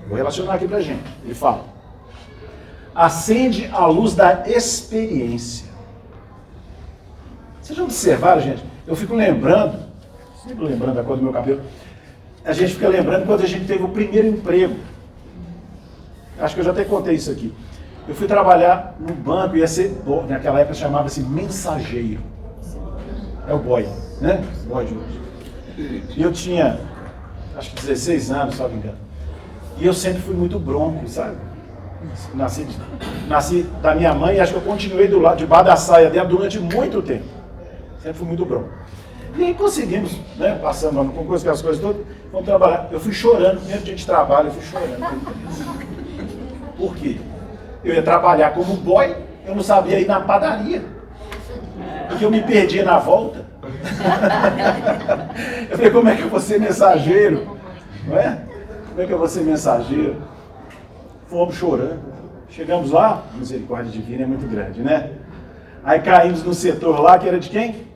Vou relacionar aqui pra gente. Ele fala: acende a luz da experiência. Vocês já observaram, gente? Eu fico lembrando, sempre lembrando da cor do meu cabelo, a gente fica lembrando quando a gente teve o primeiro emprego. Acho que eu já até contei isso aqui. Eu fui trabalhar no banco, ia ser, naquela época chamava-se mensageiro. É o boy, né? Boy de hoje. E eu tinha, acho que 16 anos, se não me engano. E eu sempre fui muito bronco, sabe? Nasci da minha mãe e acho que eu continuei do lado, debaixo da saia dela durante muito tempo. Sempre fui muito bronco. E aí conseguimos, né? Passando no concurso, aquelas coisas todas, vamos trabalhar. Eu fui chorando, primeiro dia de trabalho, eu fui chorando. Por quê? Eu ia trabalhar como boy, eu não sabia ir na padaria. Porque eu me perdia na volta. Eu falei, como é que eu vou ser mensageiro? Não é? Como é que eu vou ser mensageiro? Fomos chorando. Chegamos lá, a misericórdia divina é muito grande, né? Aí caímos no setor lá, que era de quem?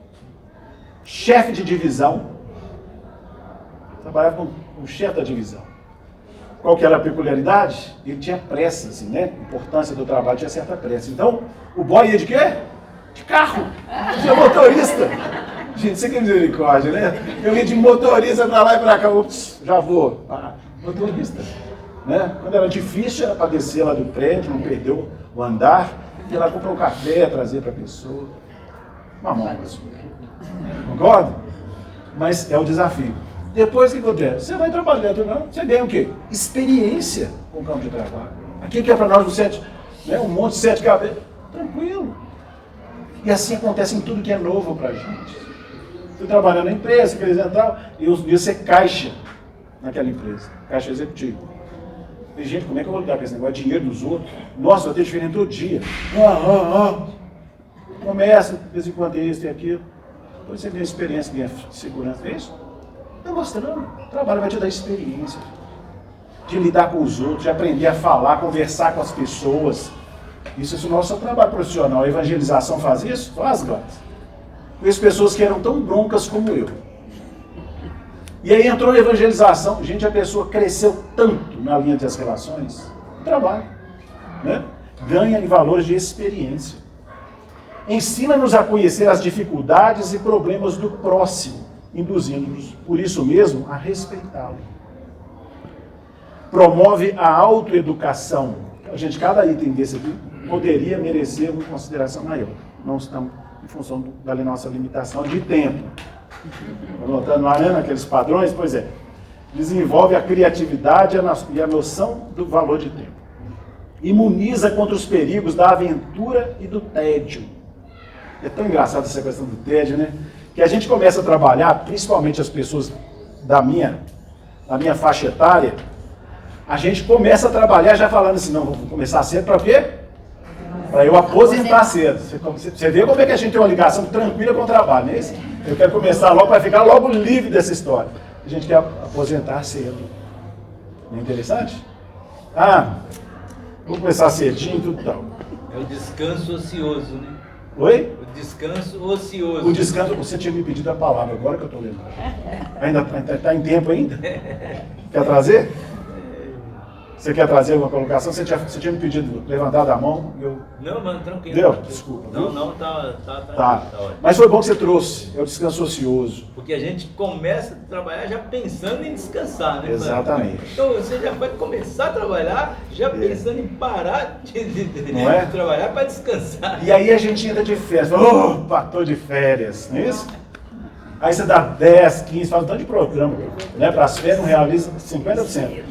Chefe de divisão. Trabalhava com o chefe da divisão. Qual que era a peculiaridade? Ele tinha pressa, assim, né? A importância do trabalho tinha certa pressa. Então, o boy ia de quê? De carro. Tinha motorista. Gente, isso aqui é misericórdia, né? Eu ia de motorista pra lá e pra cá. Ups, já vou. Ah, motorista. Né? Quando era difícil, era para descer lá do prédio, não perdeu o andar. Ia lá comprar um café, trazer para a pessoa. Uma mão. Concorda? Mas é o desafio. Depois o que acontece? Você vai trabalhando, não? Você ganha o quê? Experiência com o campo de trabalho. Aqui que é para nós do sete, né? Um monte de sete cabeças. Tranquilo. E assim acontece em tudo que é novo para a gente. Fui trabalhando na empresa, tal, e eu ia ser caixa naquela empresa. Caixa executiva. Falei, gente, como é que eu vou lidar com esse negócio de dinheiro dos outros? Nossa, vai ter diferente todo dia. Começa, de vez em quando tem isso, tem aquilo. Depois você tem experiência, ganha segurança. É isso? Está mostrando. O trabalho vai te dar experiência. De lidar com os outros, de aprender a falar, conversar com as pessoas. Isso é o nosso trabalho profissional. A evangelização faz isso? Faz, Gladys. Conheço pessoas que eram tão broncas como eu. E aí entrou na evangelização. Gente, a pessoa cresceu tanto na linha das relações. Trabalho. Né? Ganha em valores de experiência. Ensina-nos a conhecer as dificuldades e problemas do próximo, induzindo-nos, por isso mesmo, a respeitá-lo. Promove a autoeducação. Gente, cada item desse aqui poderia merecer uma consideração maior. Não estamos em função da nossa limitação de tempo. Anotando lá, né, naqueles padrões, pois é. Desenvolve a criatividade e a noção do valor de tempo. Imuniza contra os perigos da aventura e do tédio. É tão engraçado essa questão do tédio, né? Que a gente começa a trabalhar, principalmente as pessoas da minha faixa etária, a gente começa a trabalhar já falando assim, não, vou começar cedo para quê? Para eu aposentar cedo. Você vê como é que a gente tem uma ligação tranquila com o trabalho, não é isso? Eu quero começar logo para ficar logo livre dessa história. A gente quer aposentar cedo. Não é interessante? Vou começar cedinho e tudo tal. É o descanso ocioso, né? Oi? O descanso ocioso. O descanso, você tinha me pedido a palavra, agora que eu estou lembrando. Ainda está em tempo ainda? Quer trazer? Você quer trazer uma colocação? Você tinha me pedido levantar a mão e eu... Não, mano, tranquilo. Deu? Desculpa. Não, tá ótimo. Mas foi bom que você trouxe, é o descanso ocioso. Porque a gente começa a trabalhar já pensando em descansar, né? Exatamente. Mano? Então você já vai começar a trabalhar já pensando em parar de Não é? trabalhar para descansar. E aí a gente entra de férias, opa, tô de férias, não é isso? Aí você dá 10, 15, faz um tanto de programa, né? Para as férias não realiza 50%.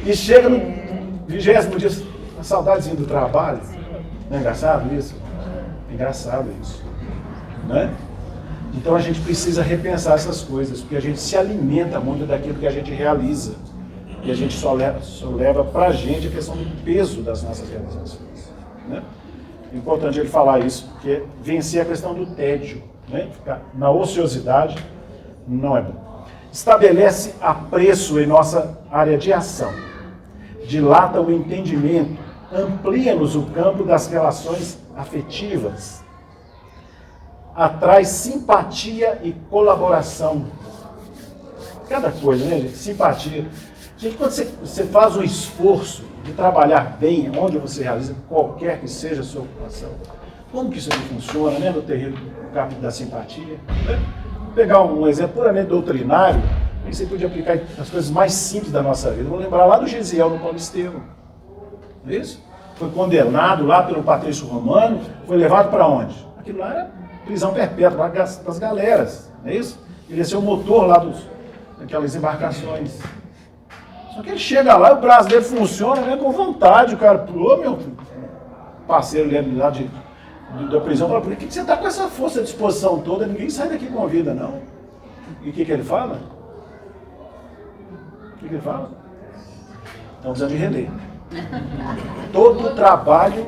E chega no 20º dia, a saudadezinha do trabalho. Não é engraçado isso? É engraçado isso. Né? Então a gente precisa repensar essas coisas, porque a gente se alimenta muito daquilo que a gente realiza. E a gente só leva pra gente a questão do peso das nossas realizações. Né? É importante ele falar isso, porque vencer a questão do tédio, né? Ficar na ociosidade não é bom. Estabelece apreço em nossa área de ação. Dilata o entendimento, amplia-nos o campo das relações afetivas, atrai simpatia e colaboração. Cada coisa, né, gente? Simpatia. Gente, quando você faz um esforço de trabalhar bem, onde você realiza, qualquer que seja a sua ocupação, como que isso aqui funciona, né, no terreno do campo da simpatia? Né? Vou pegar um exemplo puramente doutrinário, e você pode aplicar as coisas mais simples da nossa vida. Vou lembrar lá do Gesiel no Paulo Estevão. Não é isso? Foi condenado lá pelo patrício romano, foi levado para onde? Aquilo lá era prisão perpétua, lá das galeras. Não é isso? Ele ia ser o motor lá daquelas embarcações. Só que ele chega lá, o braço dele funciona, né, com vontade. O cara, meu parceiro lá da prisão, fala, por que você está com essa força de disposição toda? Ninguém sai daqui com a vida, não. E o que ele fala? O que ele fala? Estão precisando de render. Todo trabalho,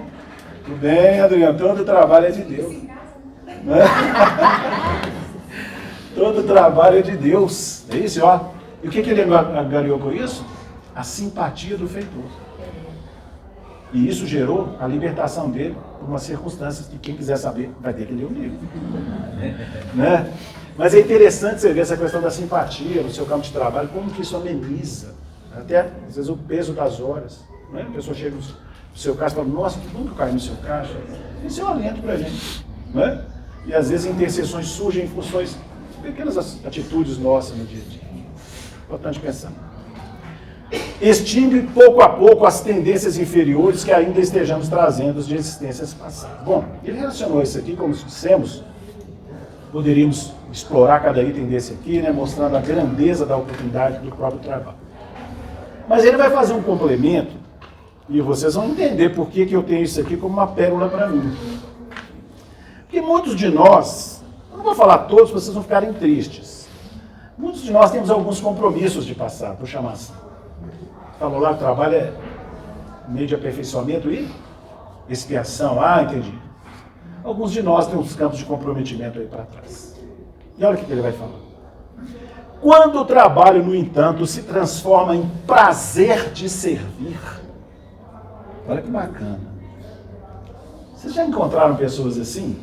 tudo bem, Adriano, todo trabalho é de Deus. Né? Todo trabalho é de Deus. É isso, ó. E o que ele angariou com isso? A simpatia do feitor. E isso gerou a libertação dele por umas circunstâncias que quem quiser saber vai ter que ler o livro. Né? Mas é interessante você ver essa questão da simpatia no seu campo de trabalho, como que isso ameniza, até às vezes o peso das horas. Né? A pessoa chega no seu caixa e fala, nossa, que bom que eu caí no seu caixa. Isso é um alento para a gente. Né? E às vezes interseções surgem em funções de pequenas atitudes nossas no dia a dia. Importante pensar. Extingue pouco a pouco as tendências inferiores que ainda estejamos trazendo de existências passadas. Bom, ele relacionou isso aqui, como dissemos, poderíamos explorar cada item desse aqui, né, mostrando a grandeza da oportunidade do próprio trabalho. Mas ele vai fazer um complemento, e vocês vão entender por que eu tenho isso aqui como uma pérola para mim. Porque muitos de nós, eu não vou falar todos, vocês vão ficarem tristes. Muitos de nós temos alguns compromissos de passar, vou chamar assim. Falou lá, o trabalho é meio de aperfeiçoamento e expiação. Ah, entendi. Alguns de nós temos campos de comprometimento aí para trás. E olha o que ele vai falar. Quando o trabalho, no entanto, se transforma em prazer de servir. Olha que bacana. Vocês já encontraram pessoas assim?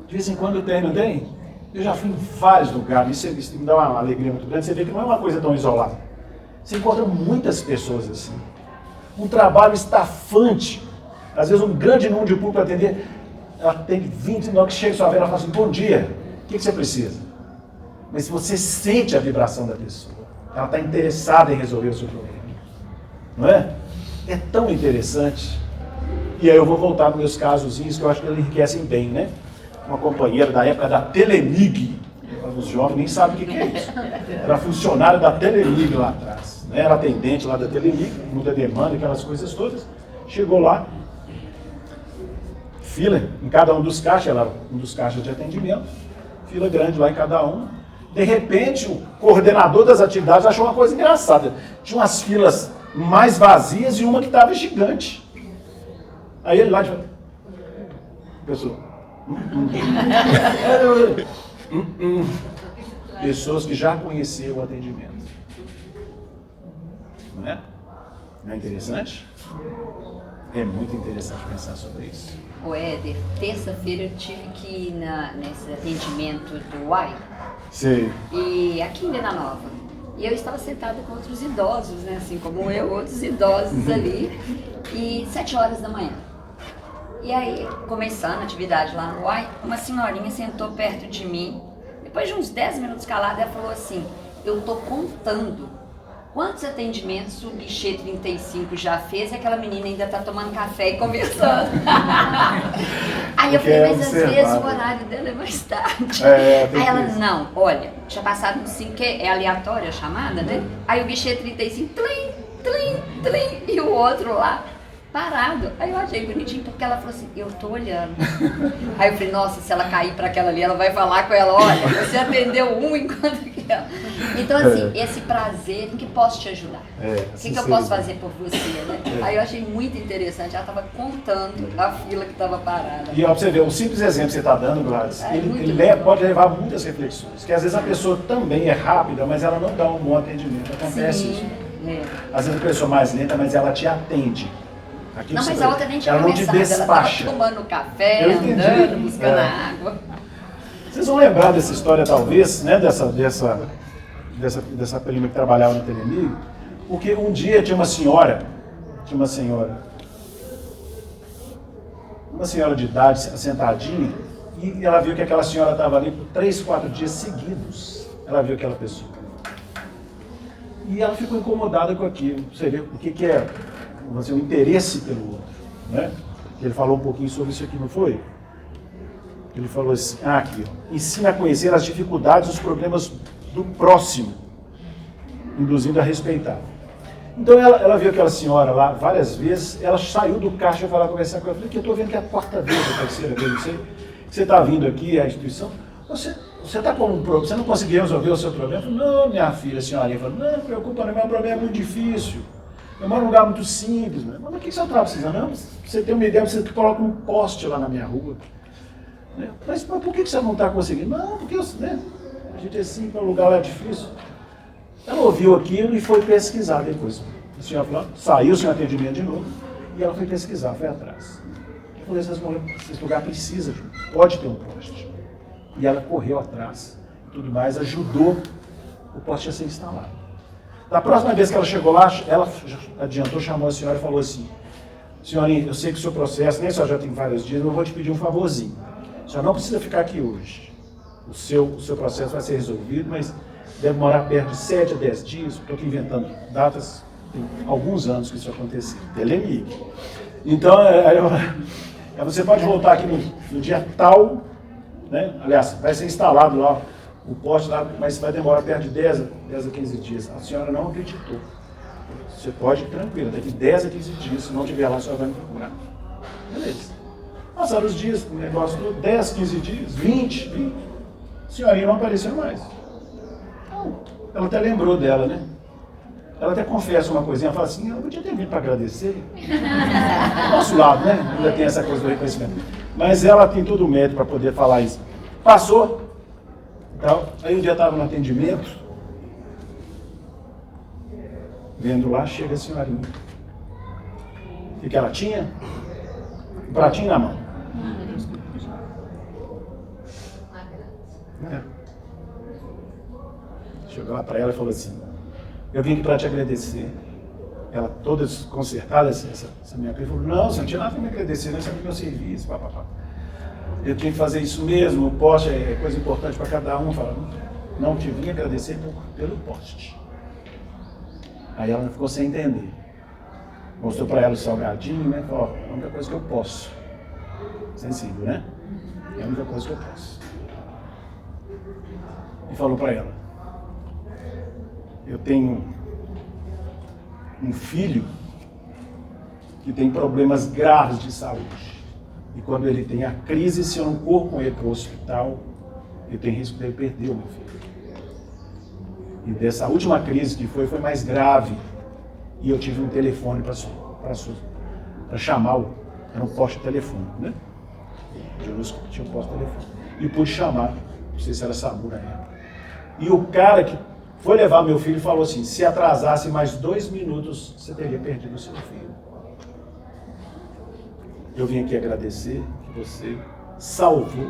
De vez em quando tem, não tem? Eu já fui em vários lugares, isso me dá uma alegria muito grande. Você vê que não é uma coisa tão isolada. Você encontra muitas pessoas assim. Um trabalho estafante. Às vezes um grande número de público para atender. Ela tem 20, na hora que chega sua vez, ela fala assim, bom dia, o que você precisa? Mas você sente a vibração da pessoa. Ela está interessada em resolver o seu problema. Não é? É tão interessante. E aí eu vou voltar nos meus casozinhos que eu acho que eles enriquecem bem, né? uma companheira da época da Telemig. Os jovens nem sabem o que é isso. Era funcionária da Telemig lá atrás. Né? Era atendente lá da Telemig, muita demanda, aquelas coisas todas. Chegou lá, fila em cada um dos caixas, ela era um dos caixas de atendimento, fila grande lá em cada um. De repente, o coordenador das atividades achou uma coisa engraçada. Tinha umas filas mais vazias e uma que estava gigante. Aí ele lá de pessoa. Pessoas que já conheciam o atendimento. Não é? Não é interessante? É muito interessante pensar sobre isso. O Éder, terça-feira eu tive que ir nesse atendimento do UAI. Sim. E aqui em Venda Nova. E eu estava sentada com outros idosos, né? Assim como eu, outros idosos ali. E 7 horas da manhã. E aí, começando a atividade lá no UAI, uma senhorinha sentou perto de mim. Depois de uns 10 minutos calada, ela falou assim: eu tô contando quantos atendimentos o guichê 35 já fez e aquela menina ainda tá tomando café e conversando. Aí eu falei, mas às vezes o horário dela é mais tarde. Aí ela, não, olha, tinha passado no 5, é aleatória a chamada, né? Aí o guichê 35, tlim, tlim, tlim, e o outro lá, parado. Aí eu achei bonitinho, porque ela falou assim, eu tô olhando. Aí eu falei, nossa, se ela cair pra aquela ali, ela vai falar com ela, olha, você atendeu um enquanto que ela... Então, assim, esse prazer, em que posso te ajudar? O que eu posso fazer por você, né? Aí eu achei muito interessante, ela estava contando a fila que estava parada. E ó, pra você ver, o simples exemplo que você está dando, Gladys, ele pode levar muitas reflexões. Que às vezes a pessoa também é rápida, mas ela não dá um bom atendimento. Acontece isso. Às vezes a pessoa é mais lenta, mas ela te atende. Não, mas a outra nem tinha ela não te despacha. Ela estava tomando café, andando, buscando água. Vocês vão lembrar dessa história, talvez, né, dessa prima que trabalhava no Telemig, porque um dia tinha uma senhora de idade sentadinha, e ela viu que aquela senhora estava ali por 3, 4 dias seguidos. Ela viu aquela pessoa. E ela ficou incomodada com aquilo. Você vê o que é o interesse pelo outro, né? Ele falou um pouquinho sobre isso aqui, não foi? Ele falou assim, aqui, ó, ensina a conhecer as dificuldades e os problemas do próximo, induzindo a respeitar. Então ela viu aquela senhora lá várias vezes, ela saiu do caixa para conversar com ela. Eu falei, que eu estou vendo que é a quarta vez, a terceira vez, não sei. Você está vindo aqui à instituição, você está com um problema, você não conseguiu resolver o seu problema? Eu falei, não, minha filha, a senhorinha falou, não, preocupa, não, meu problema é muito difícil. Eu moro num lugar muito simples, né? Mas o que você está precisando? Não, você tem uma ideia, você coloca um poste lá na minha rua. Né? Mas por que você não está conseguindo? Não, porque né? A gente é simples, o lugar lá é difícil. Ela ouviu aquilo e foi pesquisar depois. A senhora falou, saiu sem atendimento de novo, e ela foi pesquisar, foi atrás. Eu falei, esse lugar precisa, pode ter um poste. E ela correu atrás, e tudo mais, ajudou o poste a ser instalado. Da próxima vez que ela chegou lá, ela adiantou, chamou a senhora e falou assim, senhorinha, eu sei que o seu processo, nem só já tem vários dias, mas eu vou te pedir um favorzinho. A senhora não precisa ficar aqui hoje. O seu processo vai ser resolvido, mas deve demorar perto de 7 a 10 dias. Estou aqui inventando datas, tem alguns anos que isso aconteceu. Telemig. Então, você pode voltar aqui no dia tal, né? Aliás, vai ser instalado lá o poste lá, mas vai demorar perto de 10 a 15 dias. A senhora não acreditou. Você pode ir tranquilo, daqui 10 a 15 dias, se não estiver lá, a senhora vai me procurar. Beleza. Passaram os dias, o negócio todo, 10, 15 dias, 20. A senhorinha não apareceu mais. Então, ela até lembrou dela, né? Ela até confessa uma coisinha, ela fala assim, eu podia ter vindo para agradecer. Do nosso lado, né? Ainda tem essa coisa do reconhecimento. Mas ela tem todo o mérito para poder falar isso. Passou. Então, aí um dia eu estava no atendimento, vendo lá, chega a senhorinha. O que ela tinha? Um pratinho na mão. Chegou lá para ela e falou assim, eu vim aqui para te agradecer. Ela toda desconcertada, essa minha prima, falou, não, você não tinha nada para me agradecer, não, isso é meu serviço, papapá. Eu tenho que fazer isso mesmo, o poste é coisa importante para cada um. Fala, não te vim agradecer pelo poste. Aí ela ficou sem entender. Mostrou para ela o salgadinho, né? Falou, a única coisa que eu posso. Sensível, né? É a única coisa que eu posso. E falou para ela: eu tenho um filho que tem problemas graves de saúde. E quando ele tem a crise, se eu não corro com ele para o hospital, eu tenho risco de ele perder o meu filho. E dessa última crise que foi mais grave. E eu tive um telefone para chamar, era um poste telefônico, né? Tinha um poste telefônico. E pude chamar, não sei se era SAMU na época. E o cara que foi levar meu filho falou assim: se atrasasse mais 2 minutos, você teria perdido o seu filho. Eu vim aqui agradecer que você salvou.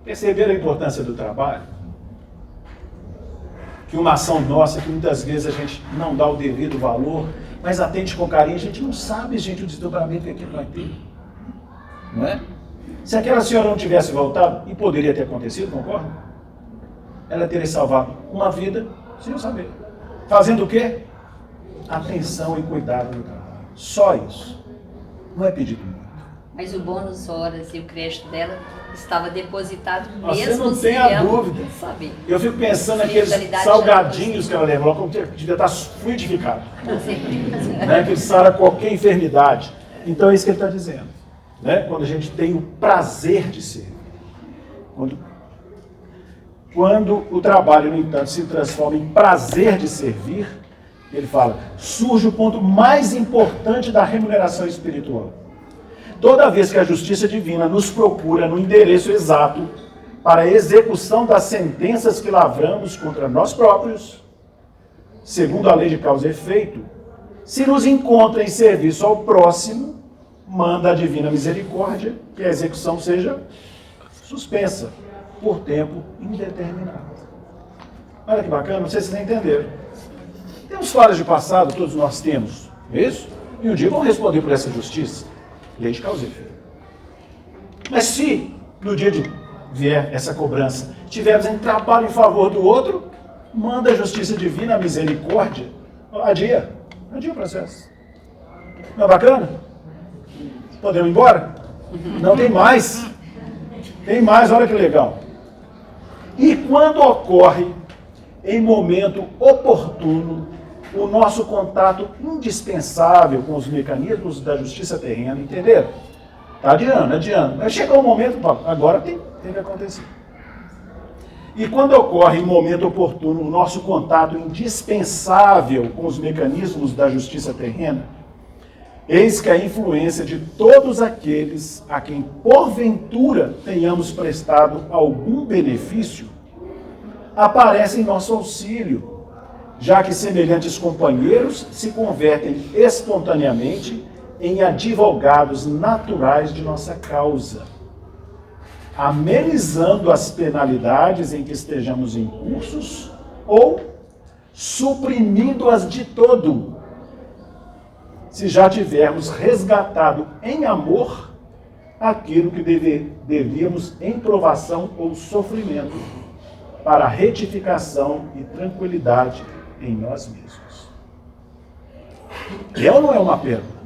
Perceberam a importância do trabalho? Que uma ação nossa, que muitas vezes a gente não dá o devido valor, mas atende com carinho, a gente não sabe, gente, o desdobramento que aquilo vai ter. Não é? Se aquela senhora não tivesse voltado, e poderia ter acontecido, concorda? Ela teria salvado uma vida, sem eu saber. Fazendo o quê? Atenção e cuidado no trabalho. Só isso. Não é pedido muito. Mas o bônus horas e o crédito dela estava depositado Você mesmo não tem a dúvida. Saber. Eu fico pensando naqueles salgadinhos que ela levou, como devia estar fluidificado. Né? Que sara qualquer enfermidade. Então é isso que ele está dizendo. Né? Quando a gente tem o prazer de servir. Quando o trabalho, no entanto, se transforma em prazer de servir, ele fala, surge o ponto mais importante da remuneração espiritual. Toda vez que a justiça divina nos procura no endereço exato para a execução das sentenças que lavramos contra nós próprios, segundo a lei de causa e efeito, se nos encontra em serviço ao próximo, manda a divina misericórdia que a execução seja suspensa por tempo indeterminado. Olha que bacana, não sei se vocês entenderam. Temos falhas de passado, todos nós temos, isso? E um dia vão responder por essa justiça. Lei de causa e efeito. Mas se no dia de vier essa cobrança, tivermos em trabalho em favor do outro, manda a justiça divina, a misericórdia, adia o processo. Não é bacana? Podemos ir embora? Não, tem mais. Tem mais, olha que legal. E quando ocorre, em momento oportuno, o nosso contato indispensável com os mecanismos da justiça terrena, entenderam? Está adiando. Mas chegou o momento, agora tem que acontecer. E quando ocorre em momento oportuno o nosso contato indispensável com os mecanismos da justiça terrena, eis que a influência de todos aqueles a quem porventura tenhamos prestado algum benefício aparece em nosso auxílio, já que semelhantes companheiros se convertem espontaneamente em advogados naturais de nossa causa, amenizando as penalidades em que estejamos incursos ou suprimindo-as de todo, se já tivermos resgatado em amor aquilo que devíamos em provação ou sofrimento, para retificação e tranquilidade em nós mesmos. É ou não é uma pérola?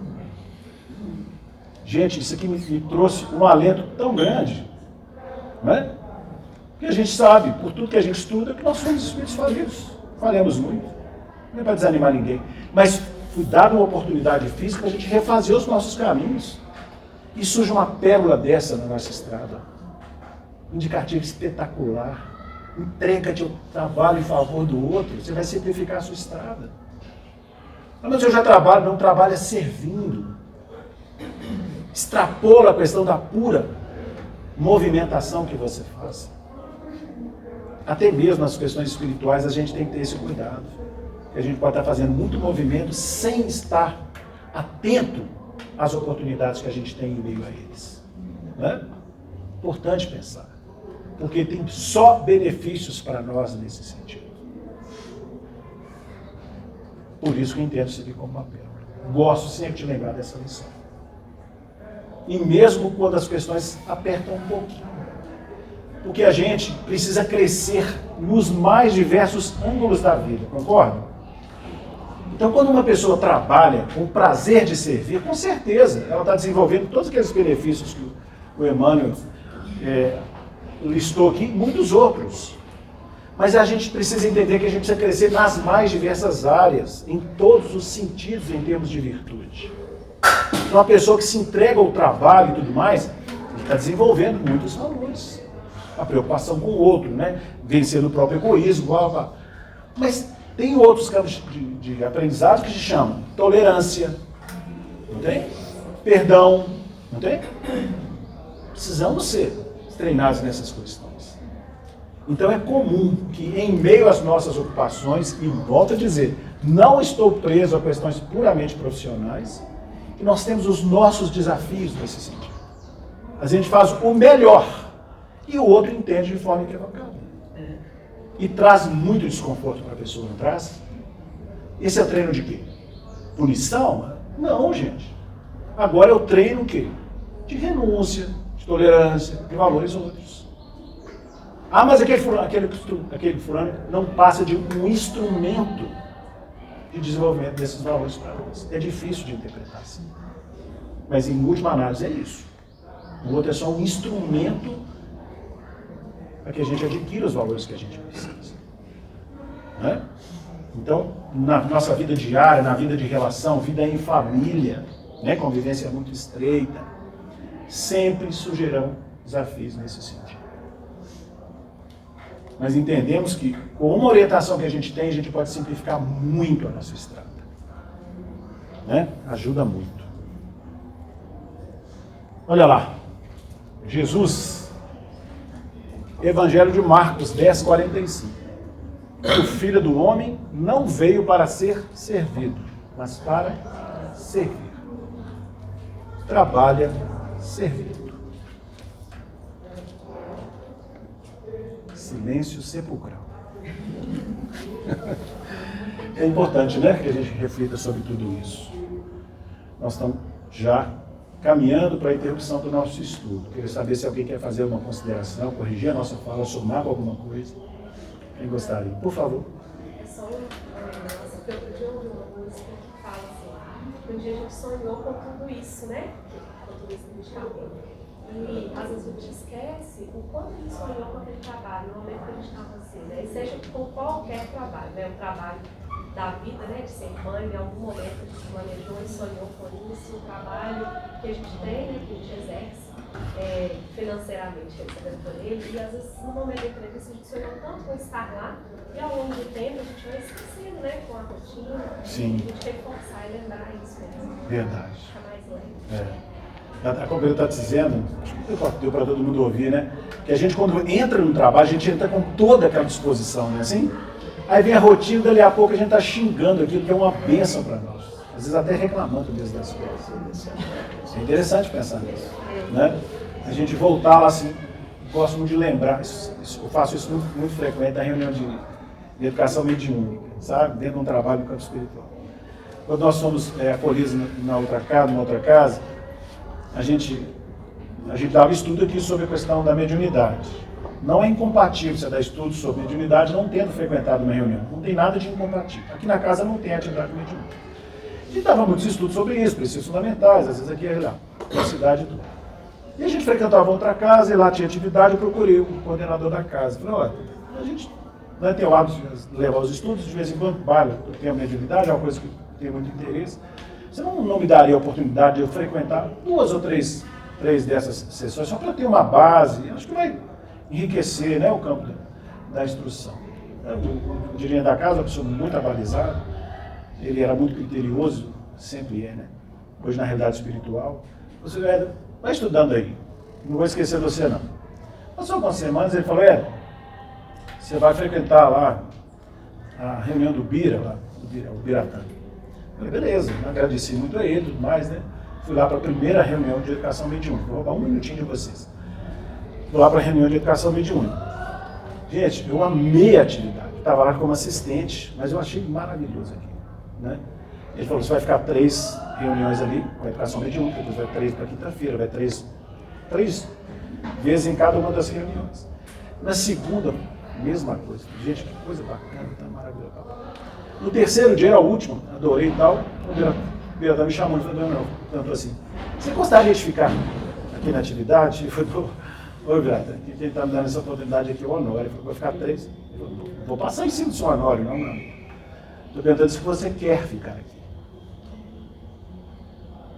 Gente, isso aqui me trouxe um alento tão grande, né? Porque a gente sabe, por tudo que a gente estuda, que nós somos espíritos falidos. Falhamos muito. Não é para desanimar ninguém. Mas foi dada uma oportunidade física para a gente refazer os nossos caminhos. E surge uma pérola dessa na nossa estrada. Indicativo espetacular. Entrega de trabalho em favor do outro, você vai simplificar a sua estrada. Mas eu já trabalho, não trabalha servindo. Extrapola a questão da pura movimentação que você faz. Até mesmo nas questões espirituais a gente tem que ter esse cuidado. A gente pode estar fazendo muito movimento sem estar atento às oportunidades que a gente tem em meio a eles. Né? Importante pensar. Porque tem só benefícios para nós nesse sentido. Por isso que eu entendo isso aqui como uma pérola. Gosto sempre de lembrar dessa lição. E mesmo quando as questões apertam um pouquinho. Porque a gente precisa crescer nos mais diversos ângulos da vida, concorda? Então, quando uma pessoa trabalha com o prazer de servir, com certeza, ela está desenvolvendo todos aqueles benefícios que o Emmanuel listou aqui, muitos outros. Mas a gente precisa entender que a gente precisa crescer nas mais diversas áreas, em todos os sentidos, em termos de virtude. Então, uma pessoa que se entrega ao trabalho e tudo mais, está desenvolvendo muitos valores. A preocupação com o outro, né? Vencendo o próprio egoísmo, blá, blá. Mas tem outros campos de aprendizado que se chamam tolerância, não tem? Perdão, não tem? Precisamos ser treinados nessas questões. Então é comum que em meio às nossas ocupações, e volto a dizer, não estou preso a questões puramente profissionais, que nós temos os nossos desafios nesse sentido. A gente faz o melhor e o outro entende de forma equivocada. E traz muito desconforto para a pessoa, não traz? Esse é o treino de quê? Punição? Não, gente. Agora é o treino o quê? De renúncia, de tolerância, de valores outros. Ah, mas aquele fulano não passa de um instrumento de desenvolvimento desses valores para nós. É difícil de interpretar assim. Mas em última análise é isso. O outro é só um instrumento para que a gente adquira os valores que a gente precisa. Né? Então, na nossa vida diária, na vida de relação, vida em família, né, convivência muito estreita, sempre surgirão desafios nesse sentido. Mas entendemos que, com uma orientação que a gente tem, a gente pode simplificar muito a nossa estrada. Né? Ajuda muito. Olha lá. Jesus, Evangelho de Marcos 10:45. O Filho do Homem não veio para ser servido, mas para servir. Trabalha servindo. Silêncio sepulcral. É importante, né, que a gente reflita sobre tudo isso. Nós estamos já caminhando para a interrupção do nosso estudo. Queria saber se alguém quer fazer uma consideração, corrigir a nossa fala, somar com alguma coisa. Quem gostaria? Por favor. É só outro dia eu ouvi uma música que fala assim, um dia a gente sonhou com tudo isso, né? Com tudo isso que a gente está vendo. E às vezes a gente esquece o quanto a gente sonhou com aquele trabalho, no momento que a gente estava assim, né? E seja com qualquer trabalho, né? O trabalho da vida, né? De ser mãe, em algum momento a gente planejou e sonhou com isso, o trabalho que a gente tem, né? Que a gente exerce financeiramente, recebendo por ele, e às vezes no momento da entrevista a gente sonhou tanto com estar lá, e ao longo do tempo a gente vai esquecendo, né? Com a rotina. Sim. A gente tem que forçar e lembrar isso mesmo. Verdade. Fica mais leve. A companheira está dizendo, acho que deu para todo mundo ouvir, né? Que a gente, quando entra no trabalho, a gente entra com toda aquela disposição, né? Assim? Aí vem a rotina, dali a pouco a gente está xingando aquilo que é uma bênção para nós. Às vezes até reclamando mesmo das coisas. É interessante pensar nisso. Né? A gente voltar lá assim, gosto muito de lembrar, eu faço isso muito frequente na reunião de educação mediúnica, sabe? Dentro de um trabalho no campo espiritual. Quando nós fomos acolhidos numa outra casa, a gente dava estudo aqui sobre a questão da mediunidade. Não é incompatível você dar estudo sobre mediunidade não tendo frequentado uma reunião. Não tem nada de incompatível. Aqui na casa não tem atividade mediúnica. A gente dava muitos estudos sobre isso, princípios fundamentais, às vezes aqui é lá, na cidade toda. E a gente frequentava outra casa e lá tinha atividade, eu procurei o coordenador da casa. Falei, olha, a gente tem o hábito de levar os estudos, de vez em quando, eu tenho mediunidade, é uma coisa que tem muito interesse. Você não me daria a oportunidade de eu frequentar 2 ou 3 dessas sessões, só para ter uma base, acho que vai enriquecer, né, o campo da instrução. O dirigente da casa é uma pessoa muito abalizada, ele era muito criterioso, sempre é, né? Hoje na realidade espiritual. Você vai estudando aí, não vou esquecer de você não. Passou algumas semanas, ele falou, você vai frequentar lá a reunião do Bira, lá, o Biratã. Eu falei, beleza, agradeci muito a ele e tudo mais, né? Fui lá para a primeira reunião de educação mediúnica. Vou roubar um minutinho de vocês. Fui lá para a reunião de educação mediúnica. Gente, eu amei a atividade. Estava lá como assistente, mas eu achei maravilhoso aqui, né? Ele falou, você vai ficar 3 reuniões ali com a educação mediúnica, depois vai 3 para quinta-feira, vai 3 vezes em cada uma das reuniões. Na segunda, mesma coisa. Gente, que coisa bacana, tá maravilhoso. No terceiro dia, era o último, adorei e tal, o Beratã me chamou e falou, perguntou assim, você gostaria de ficar aqui na atividade? Eu falei, oi, Beratã, quem está me dando essa oportunidade aqui é o Honório. Ele falou, vou ficar 3. Eu falei, não vou passar em cima do seu Honório, não. Estou perguntando se você quer ficar aqui.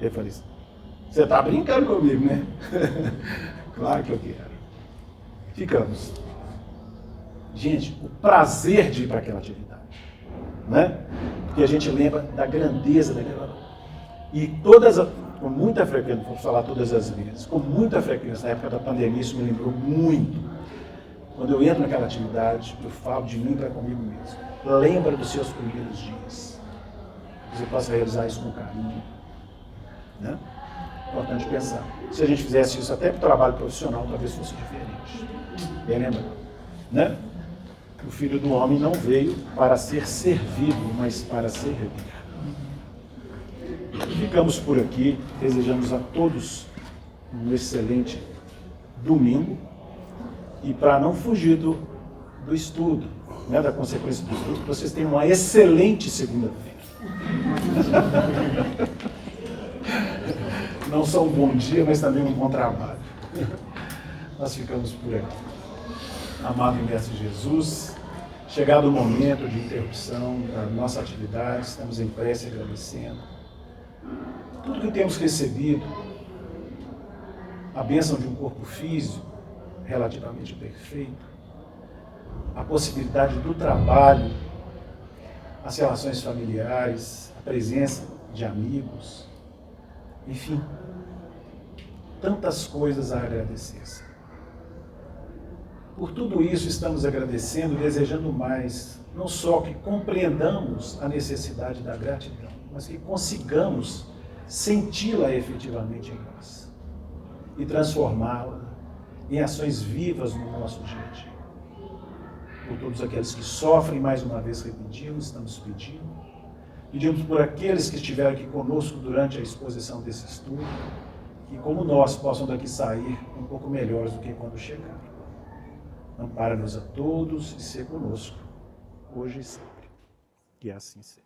Eu falei, você está brincando comigo, né? Claro que eu quero. Ficamos. Gente, o prazer de ir para aquela atividade, né? Porque a gente lembra da grandeza daquela. E com muita frequência, não vou falar todas as vezes, com muita frequência, na época da pandemia, isso me lembrou muito. Quando eu entro naquela atividade, eu falo de mim para comigo mesmo. Lembra dos seus primeiros dias. Você possa realizar isso com carinho. Né? Importante pensar. Se a gente fizesse isso até para o trabalho profissional, talvez fosse diferente. Bem lembrado. Né? O Filho do Homem não veio para ser servido, mas para servir. Ficamos por aqui. Desejamos a todos um excelente domingo. E para não fugir do estudo, né, da consequência do estudo, vocês tenham uma excelente segunda-feira. Não só um bom dia, mas também um bom trabalho. Nós ficamos por aqui. Amado Mestre Jesus, chegado o momento de interrupção da nossa atividade, estamos em prece agradecendo. Tudo que temos recebido, a bênção de um corpo físico relativamente perfeito, a possibilidade do trabalho, as relações familiares, a presença de amigos, enfim, tantas coisas a agradecer. Por tudo isso estamos agradecendo e desejando mais, não só que compreendamos a necessidade da gratidão, mas que consigamos senti-la efetivamente em nós e transformá-la em ações vivas no nosso dia a dia. Por todos aqueles que sofrem, mais uma vez repetimos, estamos pedindo. Pedimos por aqueles que estiveram aqui conosco durante a exposição desse estudo, que como nós possam daqui sair um pouco melhores do que quando chegaram. Ampara-nos a todos e ser conosco, hoje e sempre. Que assim seja.